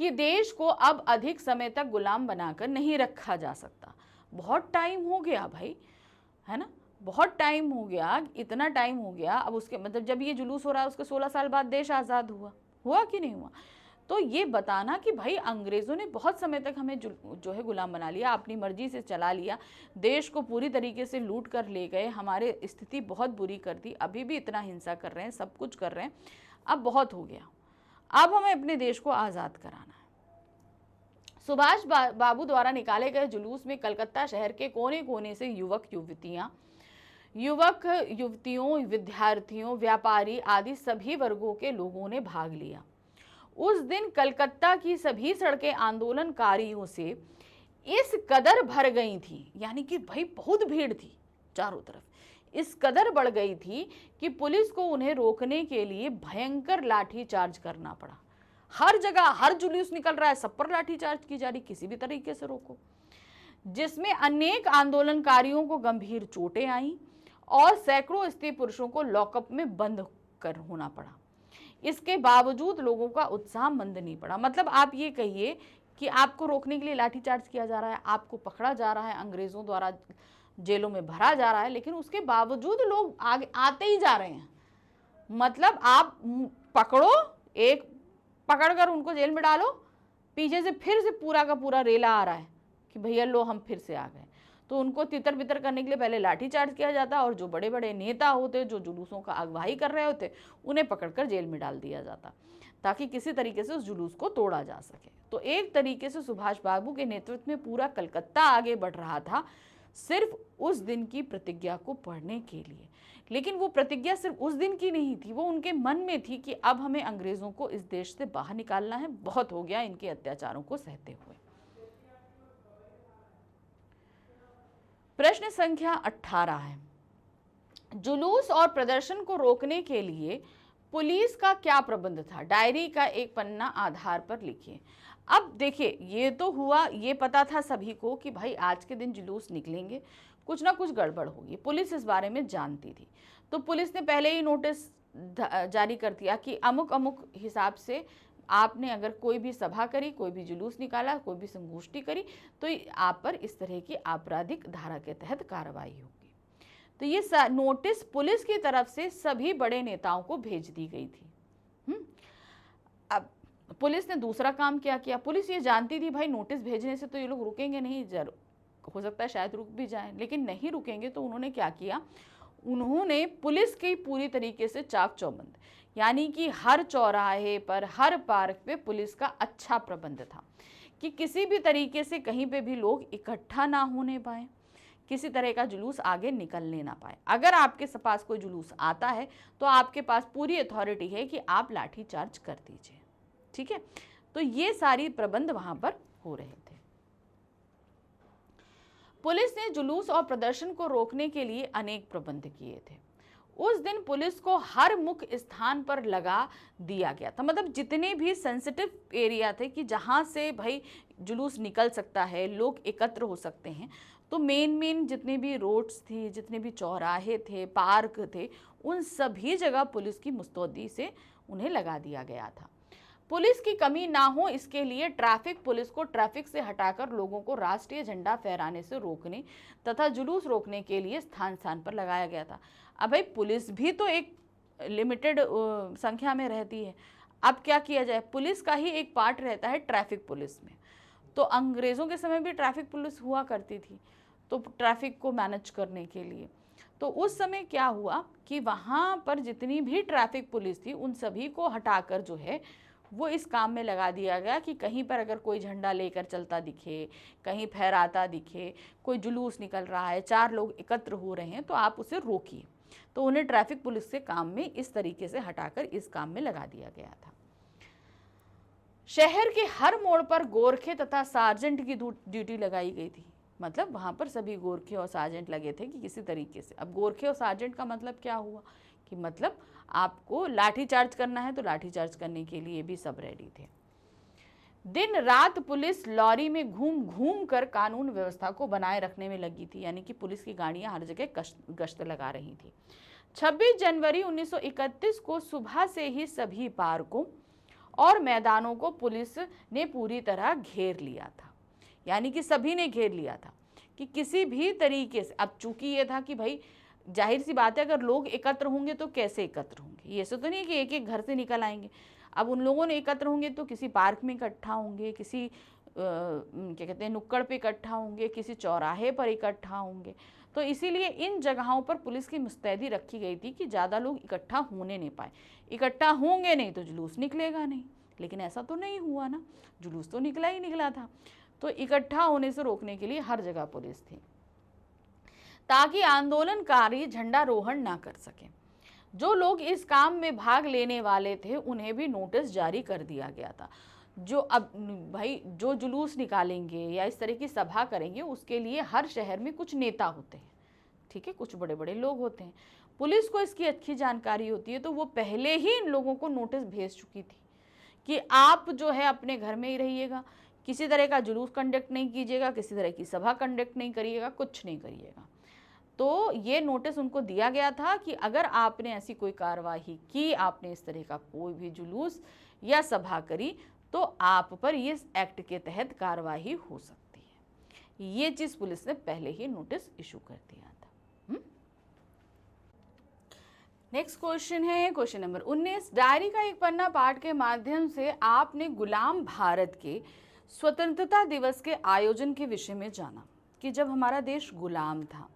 कि देश को अब अधिक समय तक गुलाम बनाकर नहीं रखा जा सकता। बहुत टाइम हो गया भाई, है ना, बहुत टाइम हो गया, इतना टाइम हो गया। अब उसके मतलब जब ये जुलूस हो रहा है उसके 16 साल बाद देश आज़ाद हुआ कि नहीं हुआ। तो ये बताना कि भाई अंग्रेज़ों ने बहुत समय तक हमें जो है गुलाम बना लिया, अपनी मर्जी से चला लिया, देश को पूरी तरीके से लूट कर ले गए, हमारे स्थिति बहुत बुरी कर दी, अभी भी इतना हिंसा कर रहे हैं, सब कुछ कर रहे हैं, अब बहुत हो गया, अब हमें अपने देश को आज़ाद कराना है। सुभाष बाबू द्वारा निकाले गए जुलूस में कलकत्ता शहर के कोने कोने से युवक युवतियों, विद्यार्थियों, व्यापारी आदि सभी वर्गों के लोगों ने भाग लिया। उस दिन कलकत्ता की सभी सड़कें आंदोलनकारियों से इस कदर भर गई थी, यानी कि भाई बहुत भीड़ थी चारों तरफ, इस कदर बढ़ गई थी कि पुलिस को उन्हें रोकने के लिए भयंकर लाठीचार्ज करना पड़ा। हर जगह हर जुलूस निकल रहा है, सब पर लाठीचार्ज की जा रही, किसी भी तरीके से रोको, जिसमें अनेक आंदोलनकारियों को गंभीर चोटें आईं और सैकड़ों स्त्री पुरुषों को लॉकअप में बंद कर होना पड़ा। इसके बावजूद लोगों का उत्साह मंद नहीं पड़ा। मतलब आप ये कहिए कि आपको रोकने के लिए लाठीचार्ज किया जा रहा है, आपको पकड़ा जा रहा है, अंग्रेज़ों द्वारा जेलों में भरा जा रहा है, लेकिन उसके बावजूद लोग आगे आते ही जा रहे हैं। मतलब आप पकड़ो, एक पकड़कर उनको जेल में डालो, पीछे से फिर से पूरा का पूरा रेला आ रहा है कि भैया लो हम फिर से आ गए। तो उनको तितर बितर करने के लिए पहले लाठीचार्ज किया जाता, और जो बड़े बड़े नेता होते जो जुलूसों का अगुवाई कर रहे होते उन्हें पकड़कर जेल में डाल दिया जाता, ताकि किसी तरीके से उस जुलूस को तोड़ा जा सके। तो एक तरीके से सुभाष बाबू के नेतृत्व में पूरा कलकत्ता आगे बढ़ रहा था सिर्फ उस दिन की प्रतिज्ञा को पढ़ने के लिए। लेकिन वो प्रतिज्ञा सिर्फ उस दिन की नहीं थी, वो उनके मन में थी कि अब हमें अंग्रेज़ों को इस देश से बाहर निकालना है, बहुत हो गया इनके अत्याचारों को सहते हुए। प्रश्न संख्या 18 है, जुलूस और प्रदर्शन को रोकने के लिए पुलिस का क्या प्रबंध था, डायरी का एक पन्ना आधार पर लिखिए। अब देखिए, ये तो हुआ, ये पता था सभी को कि भाई आज के दिन जुलूस निकलेंगे, कुछ ना कुछ गड़बड़ होगी, पुलिस इस बारे में जानती थी। तो पुलिस ने पहले ही नोटिस जारी कर दिया कि अमुक अमुक हिसाब से आपने अगर कोई भी सभा करी, कोई भी जुलूस निकाला, कोई भी संगोष्ठी करी, तो आप पर इस तरह की आपराधिक धारा के तहत कार्रवाई होगी। तो ये नोटिस पुलिस की तरफ से सभी बड़े नेताओं को भेज दी गई थी। अब पुलिस ने दूसरा काम क्या किया, पुलिस ये जानती थी भाई नोटिस भेजने से तो ये लोग रुकेंगे नहीं, हो सकता है शायद रुक भी जाएं, लेकिन नहीं रुकेंगे। तो उन्होंने क्या किया, उन्होंने पुलिस की पूरी तरीके से चाक चौबंद, यानी कि हर चौराहे पर, हर पार्क पे पुलिस का अच्छा प्रबंध था कि किसी भी तरीके से कहीं पे भी लोग इकट्ठा ना होने पाए, किसी तरह का जुलूस आगे निकलने ना पाए। अगर आपके पास कोई जुलूस आता है तो आपके पास पूरी अथॉरिटी है कि आप लाठी चार्ज कर दीजिए, ठीक है। तो ये सारी प्रबंध वहां पर हो रहे थे। पुलिस ने जुलूस और प्रदर्शन को रोकने के लिए अनेक प्रबंध किए थे। उस दिन पुलिस को हर मुख्य स्थान पर लगा दिया गया था, मतलब जितने भी सेंसिटिव एरिया थे कि जहां से भाई जुलूस निकल सकता है, लोग एकत्र हो सकते हैं, तो मेन जितने भी रोड्स थी, जितने भी चौराहे थे, पार्क थे, उन सभी जगह पुलिस की मुस्तैदी से उन्हें लगा दिया गया था। पुलिस की कमी ना हो इसके लिए ट्रैफिक पुलिस को ट्रैफिक से हटाकर लोगों को राष्ट्रीय झंडा फहराने से रोकने तथा जुलूस रोकने के लिए स्थान स्थान पर लगाया गया था। अब भाई पुलिस भी तो एक लिमिटेड संख्या में रहती है। अब क्या किया जाए, पुलिस का ही एक पार्ट रहता है ट्रैफिक पुलिस में। तो अंग्रेज़ों के समय भी ट्रैफिक पुलिस हुआ करती थी, तो ट्रैफिक को मैनेज करने के लिए। तो उस समय क्या हुआ कि वहाँ पर जितनी भी ट्रैफिक पुलिस थी उन सभी को हटाकर जो है वो इस काम में लगा दिया गया कि कहीं पर अगर कोई झंडा लेकर चलता दिखे, कहीं फहराता दिखे, कोई जुलूस निकल रहा है, 4 लोग एकत्र हो रहे हैं, तो आप उसे रोकिए। तो उन्हें ट्रैफिक पुलिस के काम में इस तरीके से हटाकर इस काम में लगा दिया गया था। शहर के हर मोड़ पर गोरखे तथा सार्जेंट की ड्यूटी लगाई गई थी, मतलब वहाँ पर सभी गोरखे और सार्जेंट लगे थे कि किसी तरीके से। अब गोरखे और सार्जेंट का मतलब क्या हुआ कि मतलब आपको लाठी चार्ज करना है तो लाठी चार्ज करने के लिए भी सब रेडी थे। दिन रात पुलिस लॉरी में घूम घूम कर कानून व्यवस्था को बनाए रखने में लगी थी, यानी कि पुलिस की गाड़ियां हर जगह गश्त लगा रही थी। 26 जनवरी 1931 को सुबह से ही सभी पार्कों और मैदानों को पुलिस ने पूरी तरह घेर लिया था, यानी कि सभी ने घेर लिया था कि किसी भी तरीके से। अब चूंकि ये था कि भाई जाहिर सी बात है, अगर लोग एकत्र होंगे तो कैसे एकत्र होंगे, ये तो नहीं कि एक एक घर से निकल आएंगे। अब उन लोगों ने एकत्र होंगे तो किसी पार्क में इकट्ठा होंगे, किसी क्या कहते हैं नुक्कड़ पे इकट्ठा होंगे, किसी चौराहे पर इकट्ठा होंगे। तो इसीलिए इन जगहों पर पुलिस की मुस्तैदी रखी गई थी कि ज़्यादा लोग इकट्ठा होने नहीं पाए। इकट्ठा होंगे नहीं तो जुलूस निकलेगा नहीं, लेकिन ऐसा तो नहीं हुआ ना, जुलूस तो निकला ही निकला था। तो इकट्ठा होने से रोकने के लिए हर जगह पुलिस थी ताकि आंदोलनकारी झंडारोहण ना कर सके। जो लोग इस काम में भाग लेने वाले थे उन्हें भी नोटिस जारी कर दिया गया था। जो अब भाई जो जुलूस निकालेंगे या इस तरह की सभा करेंगे उसके लिए हर शहर में कुछ नेता होते हैं, ठीक है, कुछ बड़े बड़े लोग होते हैं। पुलिस को इसकी अच्छी जानकारी होती है, तो वो पहले ही इन लोगों को नोटिस भेज चुकी थी कि आप जो है अपने घर में ही रहिएगा, किसी तरह का जुलूस कंडक्ट नहीं कीजिएगा, किसी तरह की सभा कंडक्ट नहीं करिएगा, कुछ नहीं करिएगा। तो ये नोटिस उनको दिया गया था कि अगर आपने ऐसी कोई कार्रवाई की, आपने इस तरह का कोई भी जुलूस या सभा करी, तो आप पर इस एक्ट के तहत कार्रवाई हो सकती है। ये चीज पुलिस ने पहले ही नोटिस इशू कर दिया था। नेक्स्ट क्वेश्चन है क्वेश्चन नंबर 19। डायरी का एक पन्ना पाठ के माध्यम से आपने गुलाम भारत के स्वतंत्रता दिवस के आयोजन के विषय में जाना कि जब हमारा देश गुलाम था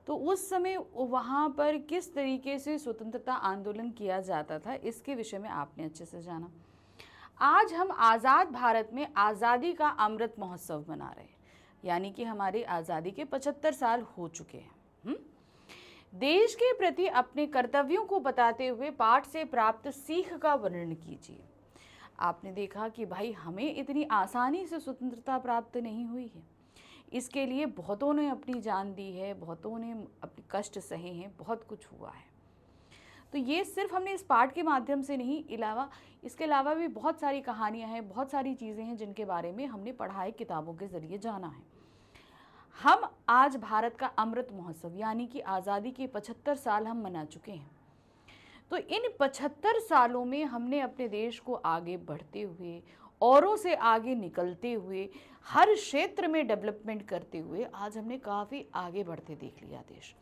तो उस समय वहाँ पर किस तरीके से स्वतंत्रता आंदोलन किया जाता था, इसके विषय में आपने अच्छे से जाना। आज हम आज़ाद भारत में आज़ादी का अमृत महोत्सव मना रहे हैं, यानी कि हमारी आज़ादी के 75 साल हो चुके हैं। देश के प्रति अपने कर्तव्यों को बताते हुए पाठ से प्राप्त सीख का वर्णन कीजिए। आपने देखा कि भाई हमें इतनी आसानी से स्वतंत्रता प्राप्त नहीं हुई है, इसके लिए बहुतों ने अपनी जान दी है, बहुतों ने अपने कष्ट सहे हैं, बहुत कुछ हुआ है। तो ये सिर्फ हमने इस पाठ के माध्यम से नहीं, इसके अलावा भी बहुत सारी कहानियाँ हैं, बहुत सारी चीज़ें हैं जिनके बारे में हमने पढ़ा है, किताबों के ज़रिए जाना है। हम आज भारत का अमृत महोत्सव यानी कि आज़ादी के 75 साल हम मना चुके हैं। तो इन 75 सालों में हमने अपने देश को आगे बढ़ते हुए, औरों से आगे निकलते हुए, हर क्षेत्र में डेवलपमेंट करते हुए आज हमने काफ़ी आगे बढ़ते देख लिया देश।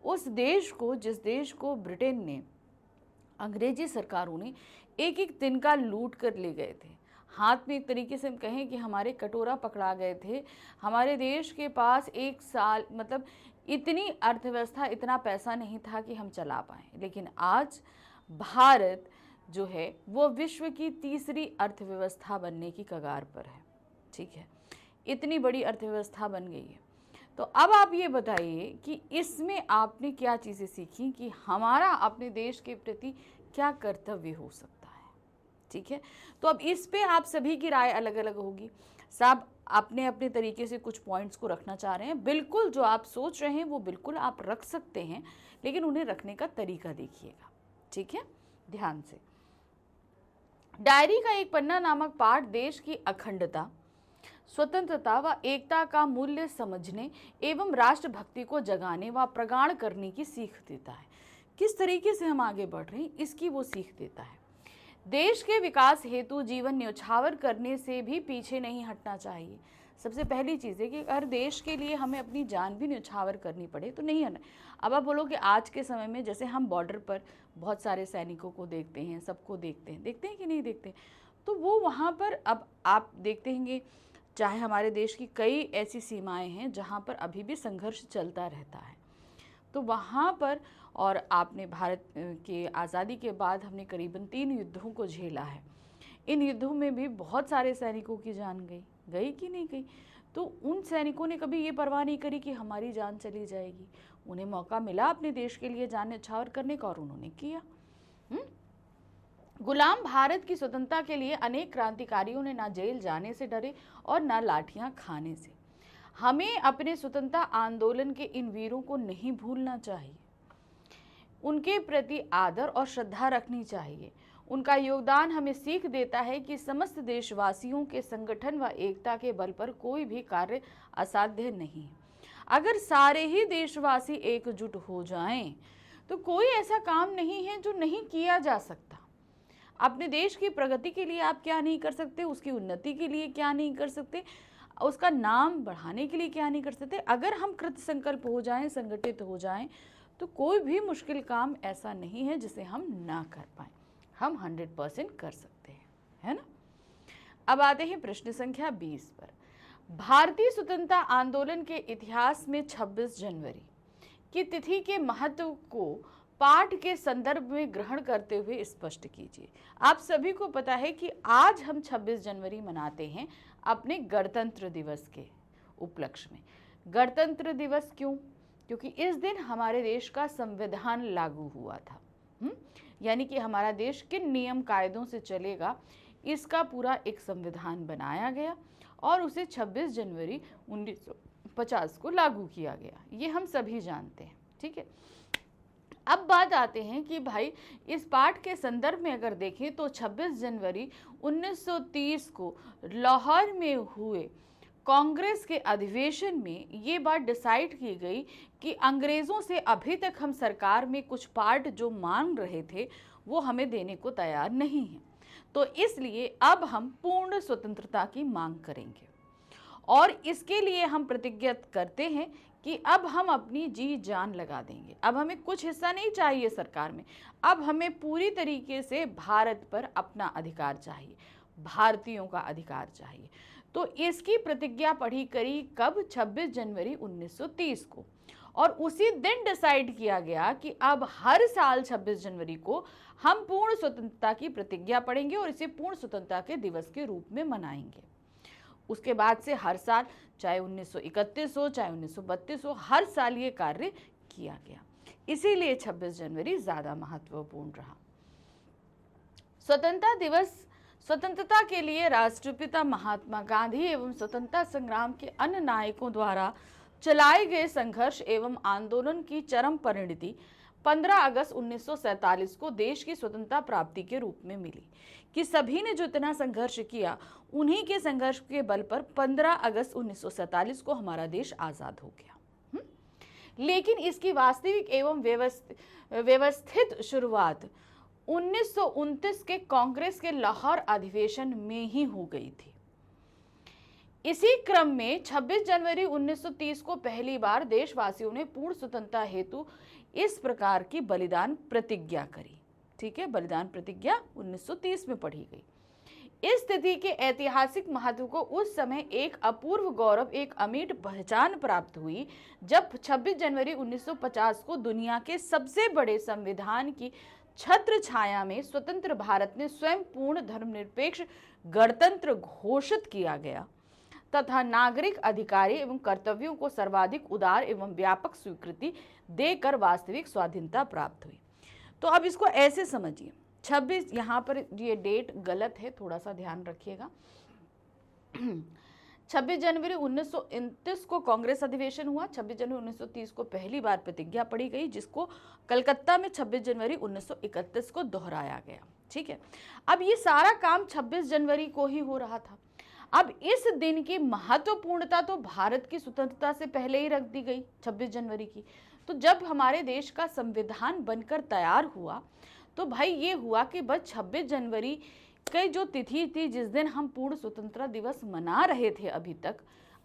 उस देश को, जिस देश को ब्रिटेन ने, अंग्रेजी सरकारों ने एक एक दिन का लूट कर ले गए थे, हाथ में एक तरीके से हम कहें कि हमारे कटोरा पकड़ा गए थे। हमारे देश के पास एक साल मतलब इतनी अर्थव्यवस्था, इतना पैसा नहीं था कि हम चला पाएँ, लेकिन आज भारत जो है वो विश्व की तीसरी अर्थव्यवस्था बनने की कगार पर है, ठीक है, इतनी बड़ी अर्थव्यवस्था बन गई है। तो अब आप ये बताइए कि इसमें आपने क्या चीज़ें सीखी कि हमारा अपने देश के प्रति क्या कर्तव्य हो सकता है, ठीक है। तो अब इस पे आप सभी की राय अलग अलग होगी, सब अपने अपने तरीके से कुछ पॉइंट्स को रखना चाह रहे हैं। बिल्कुल जो आप सोच रहे हैं वो बिल्कुल आप रख सकते हैं, लेकिन उन्हें रखने का तरीका देखिएगा, ठीक है, ध्यान से। डायरी का एक पन्ना नामक पाठ देश की अखंडता, स्वतंत्रता व एकता का मूल्य समझने एवं राष्ट्रभक्ति को जगाने व प्रगाढ़ करने की सीख देता है। किस तरीके से हम आगे बढ़ रहे हैं इसकी वो सीख देता है। देश के विकास हेतु जीवन न्यौछावर करने से भी पीछे नहीं हटना चाहिए। सबसे पहली चीज़ है कि अगर देश के लिए हमें अपनी जान भी न्यौछावर करनी पड़े तो नहीं हटना। अब आप बोलो कि आज के समय में जैसे हम बॉर्डर पर बहुत सारे सैनिकों को देखते हैं, सबको देखते हैं कि नहीं देखते, तो वो वहाँ पर अब आप देखते होंगे, चाहे हमारे देश की कई ऐसी सीमाएं हैं जहाँ पर अभी भी संघर्ष चलता रहता है। तो वहाँ पर, और आपने भारत के आज़ादी के बाद हमने करीबन 3 युद्धों को झेला है। इन युद्धों में भी बहुत सारे सैनिकों की जान गई कि नहीं गई। तो उन सैनिकों ने कभी ये परवाह नहीं करी कि हमारी जान चली जाएगी। उन्हें मौका मिला अपने देश के लिए जान न्यौछावर करने का और उन्होंने किया। गुलाम भारत की स्वतंत्रता के लिए अनेक क्रांतिकारियों ने ना जेल जाने से डरे और ना लाठियां खाने से। हमें अपने स्वतंत्रता आंदोलन के इन वीरों को नहीं भूलना चाहिए, उनके प्रति आदर और श्रद्धा रखनी चाहिए। उनका योगदान हमें सीख देता है कि समस्त देशवासियों के संगठन व एकता के बल पर कोई भी कार्य असाध्य नहीं है। अगर सारे ही देशवासी एकजुट हो जाएं तो कोई ऐसा काम नहीं है जो नहीं किया जा सकता। अपने देश की प्रगति के लिए आप क्या नहीं कर सकते, उसकी उन्नति के लिए क्या नहीं कर सकते, उसका नाम बढ़ाने के लिए क्या नहीं कर सकते। अगर हम कृत संकल्प हो जाएं, संगठित हो जाएं, तो कोई भी मुश्किल काम ऐसा नहीं है जिसे हम ना कर पाएं। हम 100% कर सकते हैं, है ना। अब आते हैं प्रश्न संख्या 20 पर। भारतीय स्वतंत्रता आंदोलन के इतिहास में 26 जनवरी की तिथि के महत्व को पाठ के संदर्भ में ग्रहण करते हुए स्पष्ट कीजिए। आप सभी को पता है कि आज हम 26 जनवरी मनाते हैं अपने गणतंत्र दिवस के उपलक्ष्य में। गणतंत्र दिवस क्यों? क्योंकि इस दिन हमारे देश का संविधान लागू हुआ था। यानी कि हमारा देश किन नियम कायदों से चलेगा, इसका पूरा एक संविधान बनाया गया और उसे 26 जनवरी 1950 को लागू किया गया। ये हम सभी जानते हैं, ठीक है। अब बात आते हैं कि भाई इस पाठ के संदर्भ में अगर देखें तो 26 जनवरी 1930 को लाहौर में हुए कांग्रेस के अधिवेशन में ये बात डिसाइड की गई कि अंग्रेज़ों से अभी तक हम सरकार में कुछ पार्ट जो मांग रहे थे वो हमें देने को तैयार नहीं है, तो इसलिए अब हम पूर्ण स्वतंत्रता की मांग करेंगे और इसके लिए हम प्रतिज्ञा करते हैं कि अब हम अपनी जी जान लगा देंगे। अब हमें कुछ हिस्सा नहीं चाहिए सरकार में, अब हमें पूरी तरीके से भारत पर अपना अधिकार चाहिए, भारतीयों का अधिकार चाहिए। तो इसकी प्रतिज्ञा पढ़ी करी कब? 26 जनवरी 1930 को। और उसी दिन डिसाइड किया गया कि अब हर साल 26 जनवरी को हम पूर्ण स्वतंत्रता की प्रतिज्ञा पढ़ेंगे और इसे पूर्ण स्वतंत्रता के दिवस के रूप में मनाएंगे। उसके बाद से हर साल, चाहे 1931 हो चाहे 1932 हो, हर साल ये कार्य किया गया। इसीलिए 26 जनवरी ज़्यादा महत्वपूर्ण रहा। स्वतंत्रता दिवस स्वतंत्रता के लिए राष्ट्रपिता महात्मा गांधी एवं स्वतंत्रता संग्राम के अन्य नायकों द्वारा चलाए गए संघर्ष एवं आंदोलन की चरम परिणति 15 अगस्त 1947 को देश की स्वतंत्रता प्राप्ति के रूप में मिली कि सभी ने जो इतना संघर्ष किया उन्हीं के संघर्ष के बल पर 15 अगस्त 1947 को हमारा देश आज़ाद हो गया। लेकिन इसकी वास्तविक एवं व्यवस्थित शुरुआत 1929 के कांग्रेस के लाहौर अधिवेशन में ही हो गई थी। इसी क्रम में 26 जनवरी 1930 को पहली बार देशवासियों ने पूर्ण स्वतंत्रता हेतु इस प्रकार की बलिदान प्रतिज्ञा करी। ठीक है, बलिदान प्रतिज्ञा 1930 में पढ़ी गई। इस तिथि के ऐतिहासिक महत्व को उस समय एक अपूर्व गौरव, एक अमिट पहचान प्राप्त हुई जब 26 जनवरी 1950 को दुनिया के सबसे बड़े संविधान की छत्र छाया में स्वतंत्र भारत ने स्वयं पूर्ण धर्मनिरपेक्ष गणतंत्र घोषित किया गया तथा नागरिक अधिकारी एवं कर्तव्यों को सर्वाधिक उदार एवं व्यापक स्वीकृति देकर वास्तविक स्वाधीनता प्राप्त हुई। तो अब इसको ऐसे समझिए 26, यहाँ पर ये डेट गलत है, थोड़ा सा ध्यान रखिएगा। 26 जनवरी 1929 को कांग्रेस अधिवेशन हुआ। 26 जनवरी 1930 को पहली बार प्रतिज्ञा पढ़ी गई, जिसको कलकत्ता में 26 जनवरी 1931 को दोहराया गया। ठीक है, अब ये सारा काम 26 जनवरी को ही हो रहा था। अब इस दिन की महत्वपूर्णता तो भारत की स्वतंत्रता से पहले ही रख दी गई 26 जनवरी की। तो जब हमारे देश का संविधान बनकर तैयार हुआ तो भाई ये हुआ कि बस 26 जनवरी की जो तिथि थी जिस दिन हम पूर्ण स्वतंत्रता दिवस मना रहे थे अभी तक,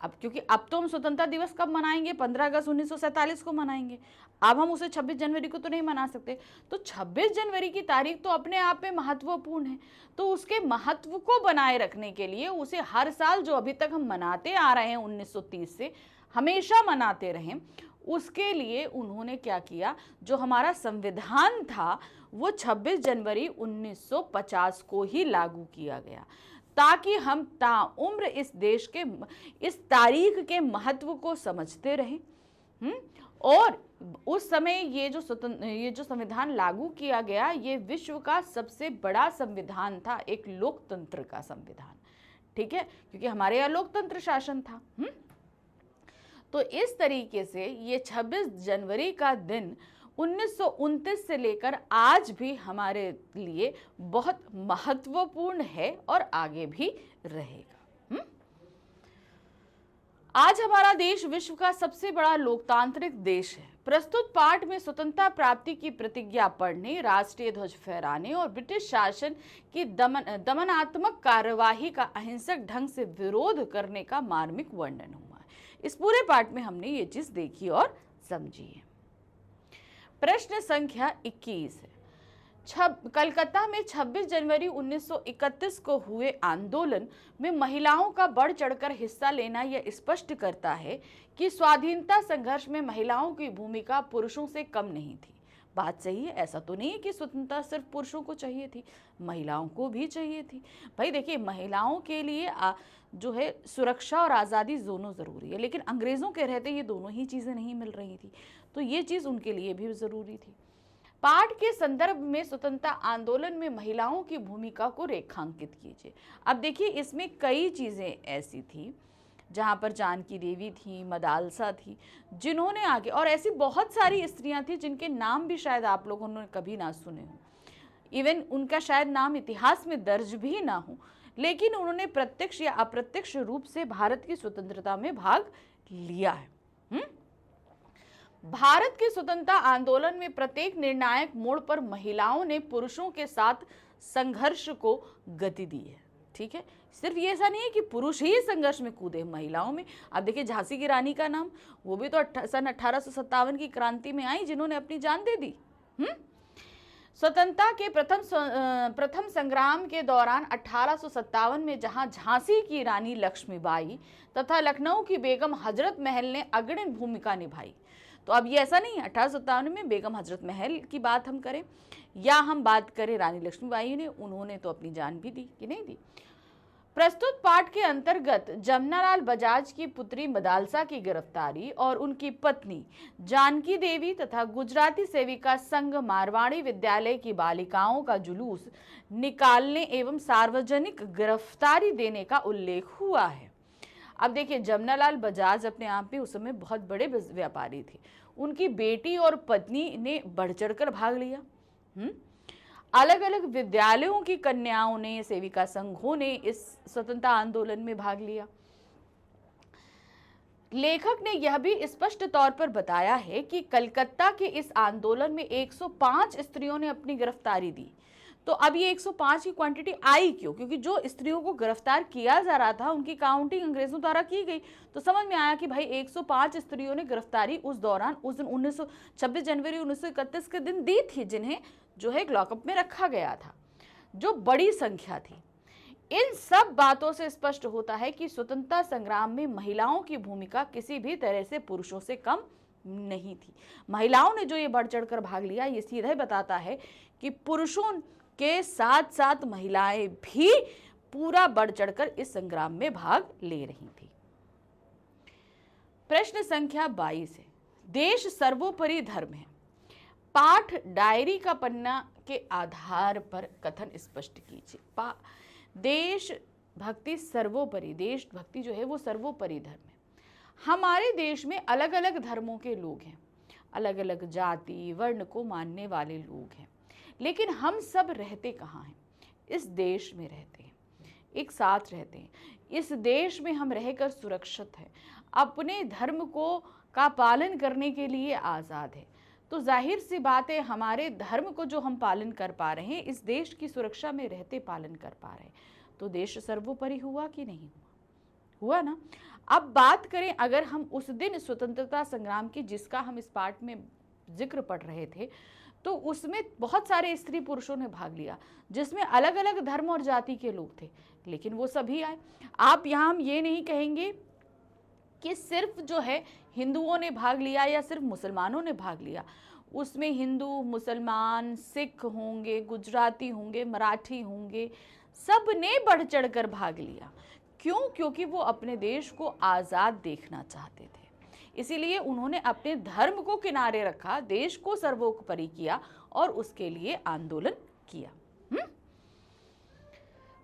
अब क्योंकि अब तो हम स्वतंत्रता दिवस कब मनाएंगे, 15 अगस्त 1947 को मनाएंगे, अब हम उसे 26 जनवरी को तो नहीं मना सकते। तो 26 जनवरी की तारीख तो अपने आप में महत्वपूर्ण है, तो उसके महत्व को बनाए रखने के लिए उसे हर साल जो अभी तक हम मनाते आ रहे हैं 1930 से हमेशा मनाते रहें, उसके लिए उन्होंने क्या किया, जो हमारा संविधान था वो 26 जनवरी 1950 को ही लागू किया गया, ताकि हम ताउम्र इस देश के इस तारीख के महत्व को समझते रहें। और उस समय ये जो संविधान लागू किया गया, ये विश्व का सबसे बड़ा संविधान था, एक लोकतंत्र का संविधान। ठीक है, क्योंकि हमारे यहाँ लोकतंत्र शासन था। तो इस तरीके से ये 26 जनवरी का दिन 1929 से लेकर आज भी हमारे लिए बहुत महत्वपूर्ण है और आगे भी रहेगा। आज हमारा देश विश्व का सबसे बड़ा लोकतांत्रिक देश है। प्रस्तुत पाठ में स्वतंत्रता प्राप्ति की प्रतिज्ञा पढ़ने, राष्ट्रीय ध्वज फहराने और ब्रिटिश शासन की दमनात्मक कार्यवाही का अहिंसक ढंग से विरोध करने का मार्मिक वर्णन हुआ है। इस पूरे पाठ में हमने ये चीज देखी और समझी है। प्रश्न संख्या 21 है, कलकत्ता में 26 जनवरी 1931 को हुए आंदोलन में महिलाओं का बढ़ चढ़कर हिस्सा लेना यह स्पष्ट करता है कि स्वाधीनता संघर्ष में महिलाओं की भूमिका पुरुषों से कम नहीं थी। बात सही है, ऐसा तो नहीं है कि स्वतंत्रता सिर्फ पुरुषों को चाहिए थी, महिलाओं को भी चाहिए थी। भाई देखिए, महिलाओं के लिए जो है सुरक्षा और आज़ादी दोनों ज़रूरी है, लेकिन अंग्रेज़ों के रहते ये दोनों ही चीज़ें नहीं मिल रही थी, तो ये चीज़ उनके लिए भी ज़रूरी थी। पाठ के संदर्भ में स्वतंत्रता आंदोलन में महिलाओं की भूमिका को रेखांकित कीजिए। अब देखिए, इसमें कई चीज़ें ऐसी थी जहाँ पर जानकी देवी थी, मदालसा थी, जिन्होंने आगे, और ऐसी बहुत सारी स्त्रियाँ थी जिनके नाम भी शायद आप लोगों ने कभी ना सुने हो, इवन उनका शायद नाम इतिहास में दर्ज भी ना हो, लेकिन उन्होंने प्रत्यक्ष या अप्रत्यक्ष रूप से भारत की स्वतंत्रता में भाग लिया है। भारत के स्वतंत्रता आंदोलन में प्रत्येक निर्णायक मोड़ पर महिलाओं ने पुरुषों के साथ संघर्ष को गति दी है। ठीक है, सिर्फ ये ऐसा नहीं है कि पुरुष ही संघर्ष में कूदे, महिलाओं में। अब देखिए, झांसी की रानी का नाम, वो भी तो सन 1857 की क्रांति में आई, जिन्होंने अपनी जान दे दी। स्वतंत्रता के प्रथम संग्राम के दौरान 1857 में जहां झांसी की रानी लक्ष्मीबाई तथा लखनऊ की बेगम हजरत महल ने अग्रणी भूमिका निभाई, तो अब ये ऐसा नहीं है 1857 में बेगम हजरत महल की बात हम करें या हम बात करें रानी लक्ष्मीबाई ने, उन्होंने तो अपनी जान भी दी कि नहीं दी। प्रस्तुत पाठ के अंतर्गत जमनालाल बजाज की पुत्री मदालसा की गिरफ्तारी और उनकी पत्नी जानकी देवी तथा गुजराती सेविका संघ मारवाड़ी विद्यालय की बालिकाओं का जुलूस निकालने एवं सार्वजनिक गिरफ्तारी देने का उल्लेख हुआ है। अब देखिए, जमनालाल बजाज अपने आप में उस समय बहुत बड़े व्यापारी थे, उनकी बेटी और पत्नी ने बढ़ चढ़कर भाग लिया। अलग अलग विद्यालयों की कन्याओं ने, सेविका संघों ने इस स्वतंत्रता आंदोलन में भाग लिया। लेखक ने यह भी स्पष्ट तौर पर बताया है कि कलकत्ता के इस आंदोलन में 105 स्त्रियों ने अपनी गिरफ्तारी दी। तो अब ये 105 की क्वांटिटी आई क्यों? क्योंकि जो स्त्रियों को गिरफ्तार किया जा रहा था उनकी काउंटिंग अंग्रेजों द्वारा की गई, तो समझ में आया कि भाई 105 स्त्रियों ने गिरफ्तारी उस दौरान, उस दिन 26 जनवरी 1931 के दिन दी थी, जिन्हें जो है लॉकअप में रखा गया था, जो बड़ी संख्या थी। इन सब बातों से स्पष्ट होता है कि स्वतंत्रता संग्राम में महिलाओं की भूमिका किसी भी तरह से पुरुषों से कम नहीं थी। महिलाओं ने जो ये बढ़ चढ़कर भाग लिया, ये सीधे बताता है कि पुरुषों के साथ साथ महिलाएं भी पूरा बढ़ चढ़कर इस संग्राम में भाग ले रही थी। प्रश्न संख्या 22 है, देश सर्वोपरि धर्म है। पाठ डायरी का पन्ना के आधार पर कथन स्पष्ट कीजिए। देश भक्ति सर्वोपरि, देशभक्ति जो है वो सर्वोपरि धर्म है। हमारे देश में अलग अलग धर्मों के लोग हैं, अलग अलग जाति वर्ण को मानने वाले लोग हैं, लेकिन हम सब रहते कहाँ हैं? इस देश में रहते हैं, एक साथ रहते हैं। इस देश में हम रहकर सुरक्षित हैं, अपने धर्म को का पालन करने के लिए आज़ाद है। तो जाहिर सी बात है, हमारे धर्म को जो हम पालन कर पा रहे हैं, इस देश की सुरक्षा में रहते पालन कर पा रहे हैं, तो देश सर्वोपरि हुआ कि नहीं हुआ? हुआ ना। अब बात करें, अगर हम उस दिन स्वतंत्रता संग्राम की, जिसका हम इस पाठ में जिक्र पढ़ रहे थे, तो उसमें बहुत सारे स्त्री पुरुषों ने भाग लिया, जिसमें अलग अलग धर्म और जाति के लोग थे, लेकिन वो सभी आए। आप यहाँ हम ये नहीं कहेंगे कि सिर्फ जो है हिंदुओं ने भाग लिया या सिर्फ मुसलमानों ने भाग लिया। उसमें हिंदू, मुसलमान, सिख होंगे, गुजराती होंगे, मराठी होंगे, सब ने बढ़ चढ़ कर भाग लिया। क्यों? क्योंकि वो अपने देश को आज़ाद देखना चाहते थे। इसीलिए उन्होंने अपने धर्म को किनारे रखा, देश को सर्वोपरि किया और उसके लिए आंदोलन किया।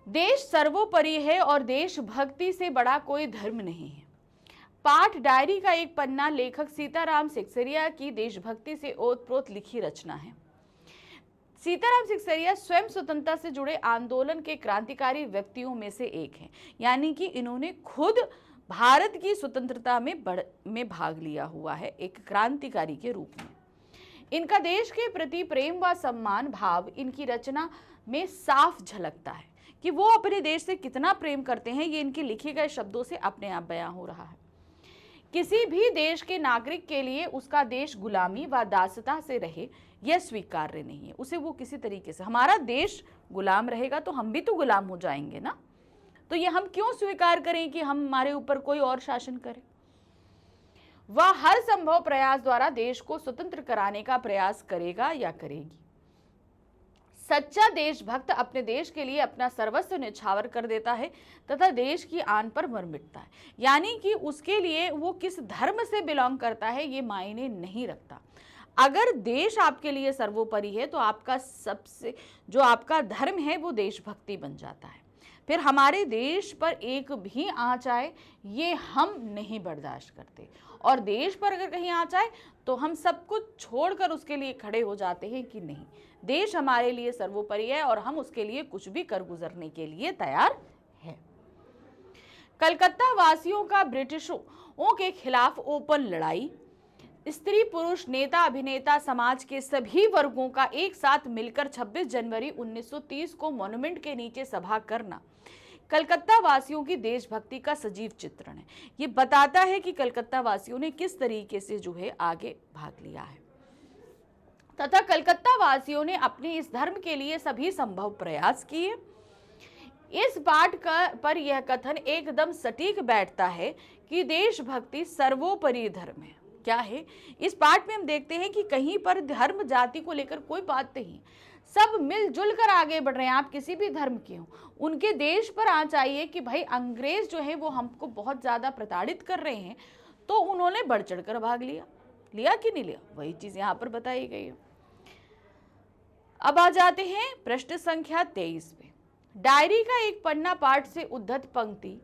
देश सर्वोपरि है और देशभक्ति से बड़ा कोई धर्म नहीं है। पाठ डायरी का एक पन्ना लेखक सीताराम सिकसरिया की देशभक्ति से ओतप्रोत लिखी रचना है। सीताराम सिकसरिया स्वयं स्वतंत्रता से जुड़े आंदोलन के क्रांतिकारी व्यक्तियों में से एक हैं, यानी कि इन्होंने खुद भारत की स्वतंत्रता में भाग लिया हुआ है, एक क्रांतिकारी के रूप में। इनका देश के प्रति प्रेम व सम्मान भाव इनकी रचना में साफ झलकता है कि वो अपने देश से कितना प्रेम करते हैं। ये इनके लिखे गए शब्दों से अपने आप बयां हो रहा है। किसी भी देश के नागरिक के लिए उसका देश गुलामी व दासता से रहे, यह स्वीकार्य नहीं है। उसे वो किसी तरीके से, हमारा देश गुलाम रहेगा तो हम भी तो गुलाम हो जाएंगे ना। तो ये हम क्यों स्वीकार करें कि हमारे ऊपर कोई और शासन करे? वह हर संभव प्रयास द्वारा देश को स्वतंत्र कराने का प्रयास करेगा या करेगी। सच्चा देशभक्त अपने देश के लिए अपना सर्वस्व न्यौछावर कर देता है तथा देश की आन पर मर मिटता है। यानी कि उसके लिए वो किस धर्म से बिलोंग करता है ये मायने नहीं रखता। अगर देश आपके लिए सर्वोपरि है तो आपका सबसे जो आपका धर्म है वो देशभक्ति बन जाता है। फिर हमारे देश पर एक भी आँच आए ये हम नहीं बर्दाश्त करते, और देश पर अगर कहीं आँच आए तो हम सब कुछ छोड़कर उसके लिए खड़े हो जाते हैं कि नहीं, देश हमारे लिए सर्वोपरि है और हम उसके लिए कुछ भी कर गुजरने के लिए तैयार हैं। कलकत्ता वासियों का ब्रिटिशों के खिलाफ ओपन लड़ाई, स्त्री पुरुष नेता अभिनेता समाज के सभी वर्गों का एक साथ मिलकर 26 जनवरी 1930 को मॉन्यूमेंट के नीचे सभा करना कलकत्ता वासियों की देशभक्ति का सजीव चित्रण है। ये बताता है कि कलकत्ता वासियों ने किस तरीके से जो है आगे भाग लिया है, तथा कलकत्ता वासियों ने अपने इस धर्म के लिए सभी संभव प्रयास किए। इस पाठ पर यह कथन एकदम सटीक बैठता है कि देशभक्ति सर्वोपरि धर्म है। क्या है? इस पाठ में हम देखते हैं कि कहीं पर धर्म जाति को लेकर कोई बात नहीं, सब मिलजुल कर आगे बढ़ रहे हैं। आप किसी भी धर्म के हो, उनके देश पर आ चाहिए कि भाई अंग्रेज जो है वो हमको बहुत ज्यादा प्रताड़ित कर रहे हैं, तो उन्होंने बढ़ चढ़ कर भाग लिया कि नहीं लिया, वही चीज यहाँ पर बताई गई है। अब आ जाते हैं प्रश्न संख्या 23 पे। डायरी का एक पन्ना पाठ से उद्धत पंक्ति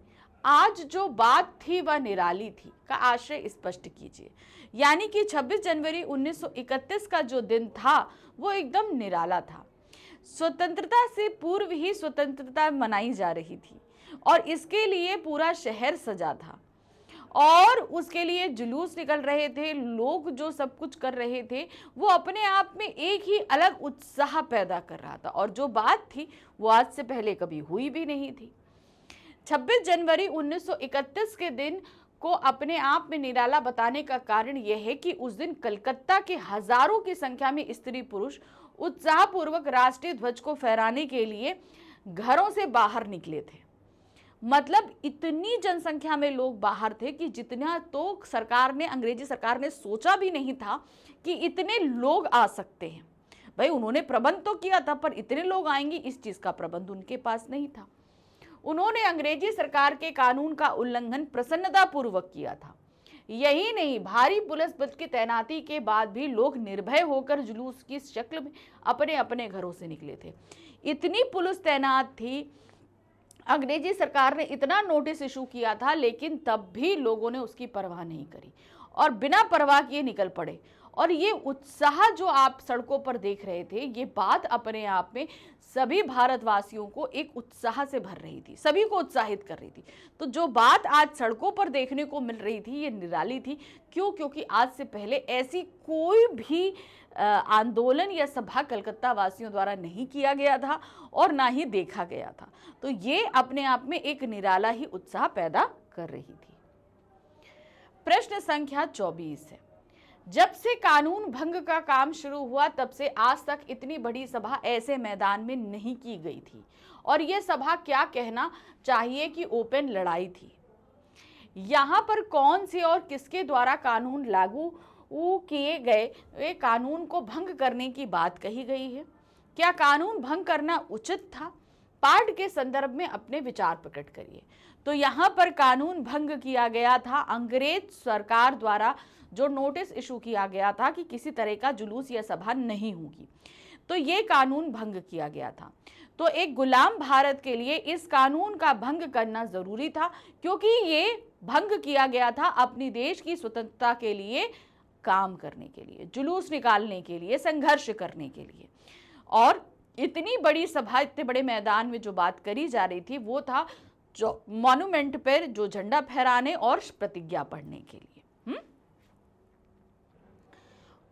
आज जो बात थी वह निराली थी का आशय स्पष्ट कीजिए। यानी कि 26 जनवरी 1931 का जो दिन था वो एकदम निराला था। स्वतंत्रता से पूर्व ही स्वतंत्रता मनाई जा रही थी और इसके लिए पूरा शहर सजा था और उसके लिए जुलूस निकल रहे थे। लोग जो सब कुछ कर रहे थे वो अपने आप में एक ही अलग उत्साह पैदा कर रहा था, और जो बात थी वो आज से पहले कभी हुई भी नहीं थी। 26 जनवरी 1931 के दिन को अपने आप में निराला बताने का कारण यह है कि उस दिन कलकत्ता के हजारों की संख्या में स्त्री पुरुष उत्साहपूर्वक राष्ट्रीय ध्वज को फहराने के लिए घरों से बाहर निकले थे। मतलब इतनी जनसंख्या में लोग बाहर थे कि जितना तो अंग्रेजी सरकार ने सोचा भी नहीं था कि इतने लोग आ सकते हैं। भाई उन्होंने प्रबंध तो किया था, पर इतने लोग आएंगे इस चीज का प्रबंध उनके पास नहीं था। उन्होंने अंग्रेजी सरकार के कानून का उल्लंघन प्रसन्नता पूर्वक किया था। यही नहीं, भारी पुलिस बल की तैनाती के बाद भी लोग निर्भय होकर जुलूस की शक्ल में अपने अपने घरों से निकले थे। इतनी पुलिस तैनात थी, अंग्रेजी सरकार ने इतना नोटिस इशू किया था, लेकिन तब भी लोगों ने उसकी परवाह नहीं करी और बिना परवाह किए निकल पड़े। और ये उत्साह जो आप सड़कों पर देख रहे थे, ये बात अपने आप में सभी भारतवासियों को एक उत्साह से भर रही थी, सभी को उत्साहित कर रही थी। तो जो बात आज सड़कों पर देखने को मिल रही थी, ये निराली थी। क्यों? क्योंकि आज से पहले ऐसी कोई भी आंदोलन या सभा कलकत्ता वासियों द्वारा नहीं किया गया था और ना ही देखा गया था। तो ये अपने आप में एक निराला ही उत्साह पैदा कर रही थी। प्रश्न संख्या 24 है, जब से कानून भंग का काम शुरू हुआ तब से आज तक इतनी बड़ी सभा ऐसे मैदान में नहीं की गई थी, और यह सभा क्या कहना चाहिए कि ओपन लड़ाई थी। यहाँ पर कौन से और किसके द्वारा कानून लागू किए गए कानून को भंग करने की बात कही गई है। क्या कानून भंग करना उचित था? पाठ के संदर्भ में अपने विचार प्रकट करिए। तो यहाँ पर कानून भंग किया गया था, अंग्रेज सरकार द्वारा जो नोटिस इशू किया गया था कि किसी तरह का जुलूस या सभा नहीं होगी, तो ये कानून भंग किया गया था। तो एक गुलाम भारत के लिए इस कानून का भंग करना जरूरी था, क्योंकि ये भंग किया गया था अपनी देश की स्वतंत्रता के लिए काम करने के लिए, जुलूस निकालने के लिए, संघर्ष करने के लिए। और इतनी बड़ी सभा, इतने बड़े मैदान में जो बात करी जा रही थी वो था जो मॉन्यूमेंट पर जो झंडा फहराने और प्रतिज्ञा पढ़ने के लिए।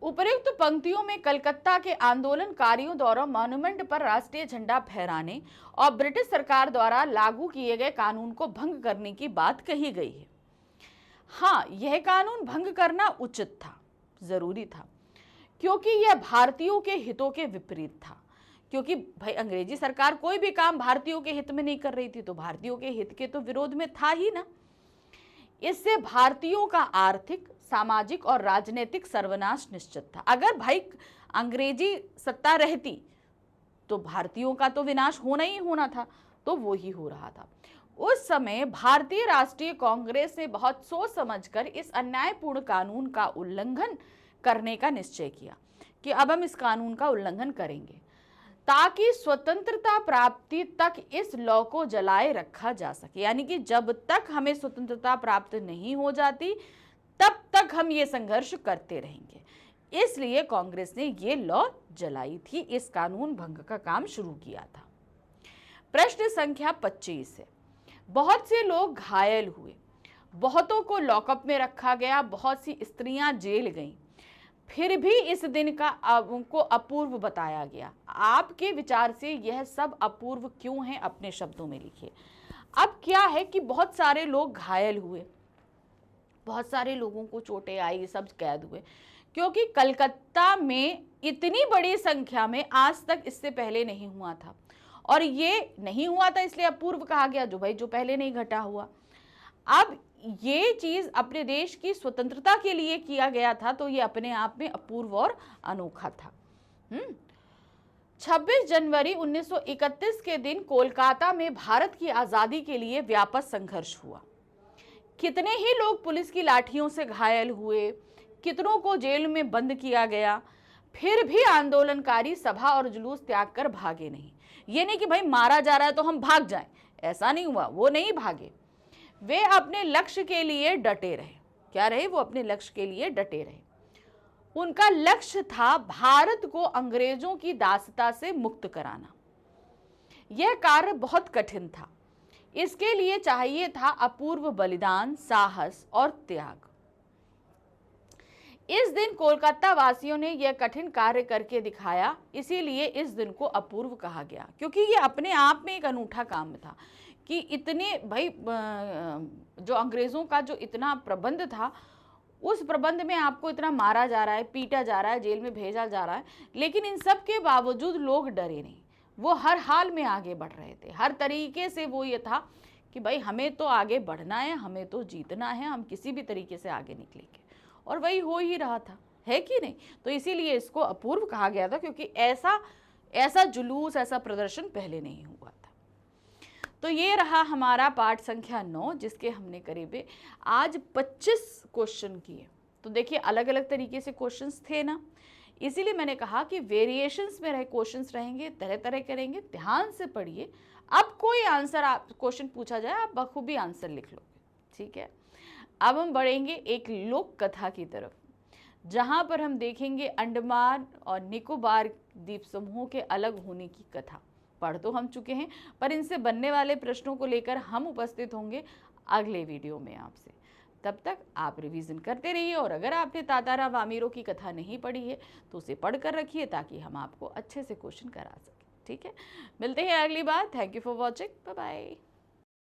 उपयुक्त पंक्तियों में कलकत्ता के आंदोलनकारियों द्वारा मॉन्यूमेंट पर राष्ट्रीय झंडा फहराने और ब्रिटिश सरकार द्वारा लागू किए गए कानून को भंग करने की बात कही गई है। हाँ, यह कानून भंग करना उचित था, जरूरी था, क्योंकि यह भारतीयों के हितों के विपरीत था। क्योंकि भाई अंग्रेजी सरकार कोई भी काम भारतीयों के हित में नहीं कर रही थी, तो भारतीयों के हित के तो विरोध में था ही ना। इससे भारतीयों का आर्थिक, सामाजिक और राजनीतिक सर्वनाश निश्चित था। अगर भाई अंग्रेजी सत्ता रहती तो भारतीयों का तो विनाश होना ही होना था, तो वो ही हो रहा था। उस समय भारतीय राष्ट्रीय कांग्रेस ने बहुत सोच समझकर इस अन्यायपूर्ण कानून का उल्लंघन करने का निश्चय किया कि अब हम इस कानून का उल्लंघन करेंगे, ताकि स्वतंत्रता प्राप्ति तक इस लॉ को जलाए रखा जा सके। यानी कि जब तक हमें स्वतंत्रता प्राप्त नहीं हो जाती तब तक हम ये संघर्ष करते रहेंगे। इसलिए कांग्रेस ने ये लॉ जलाई थी, इस कानून भंग का काम शुरू किया था। प्रश्न संख्या 25 है, बहुत से लोग घायल हुए, बहुतों को लॉकअप में रखा गया, बहुत सी स्त्रियां जेल गईं, फिर भी इस दिन का उनको अपूर्व बताया गया। आपके विचार से यह सब अपूर्व क्यों है, अपने शब्दों में लिखिए। अब क्या है कि बहुत सारे लोग घायल हुए, बहुत सारे लोगों को चोटें आई, सब कैद हुए, क्योंकि कलकत्ता में इतनी बड़ी संख्या में आज तक इससे पहले नहीं हुआ था, और ये नहीं हुआ था इसलिए अपूर्व कहा गया, जो पहले नहीं घटा हुआ। अब ये चीज अपने देश की स्वतंत्रता के लिए किया गया था, तो ये अपने आप में अपूर्व और अनोखा था। 26 जनवरी 1931 के दिन कोलकाता में भारत की आजादी के लिए व्यापक संघर्ष हुआ। कितने ही लोग पुलिस की लाठियों से घायल हुए, कितनों को जेल में बंद किया गया, फिर भी आंदोलनकारी सभा और जुलूस त्याग कर भागे नहीं। ये नहीं कि भाई मारा जा रहा है तो हम भाग जाएं, ऐसा नहीं हुआ, वो नहीं भागे, वे अपने लक्ष्य के लिए डटे रहे। क्या रहे? वो अपने लक्ष्य के लिए डटे रहे। उनका लक्ष्य था भारत को अंग्रेजों की दासता से मुक्त कराना। यह कार्य बहुत कठिन था, इसके लिए चाहिए था अपूर्व बलिदान, साहस और त्याग। इस दिन कोलकाता वासियों ने यह कठिन कार्य करके दिखाया, इसीलिए इस दिन को अपूर्व कहा गया, क्योंकि यह अपने आप में एक अनूठा काम था कि इतने भाई जो अंग्रेजों का जो इतना प्रबंध था, उस प्रबंध में आपको इतना मारा जा रहा है, पीटा जा रहा है, जेल में भेजा जा रहा है, लेकिन इन सब के बावजूद लोग डरे नहीं, वो हर हाल में आगे बढ़ रहे थे। हर तरीके से वो ये था कि भाई हमें तो आगे बढ़ना है, हमें तो जीतना है, हम किसी भी तरीके से आगे निकलेंगे, और वही हो ही रहा था, है कि नहीं? तो इसीलिए इसको अपूर्व कहा गया था, क्योंकि ऐसा जुलूस, ऐसा प्रदर्शन पहले नहीं हुआ था। तो ये रहा हमारा पाठ संख्या 9, जिसके हमने करीब आज 25 क्वेश्चन किए। तो देखिए अलग अलग तरीके से क्वेश्चंस थे ना, इसीलिए मैंने कहा कि वेरिएशंस में रहे क्वेश्चंस रहेंगे, तरह तरह करेंगे, ध्यान से पढ़िए। अब कोई आंसर आप क्वेश्चन पूछा जाए आप बखूबी आंसर लिख लोगे, ठीक है। अब हम बढ़ेंगे एक लोक कथा की तरफ, जहां पर हम देखेंगे अंडमान और निकोबार द्वीप समूहों के अलग होने की कथा। पढ़ तो हम चुके हैं, पर इनसे बनने वाले प्रश्नों को लेकर हम उपस्थित होंगे अगले वीडियो में आपसे। तब तक आप रिवीजन करते रहिए, और अगर आपने ताताराव आमीरों की कथा नहीं पढ़ी है तो उसे पढ़ कर रखिए, ताकि हम आपको अच्छे से क्वेश्चन करा सकें, ठीक है। मिलते हैं अगली बार। Thank you for watching, bye bye.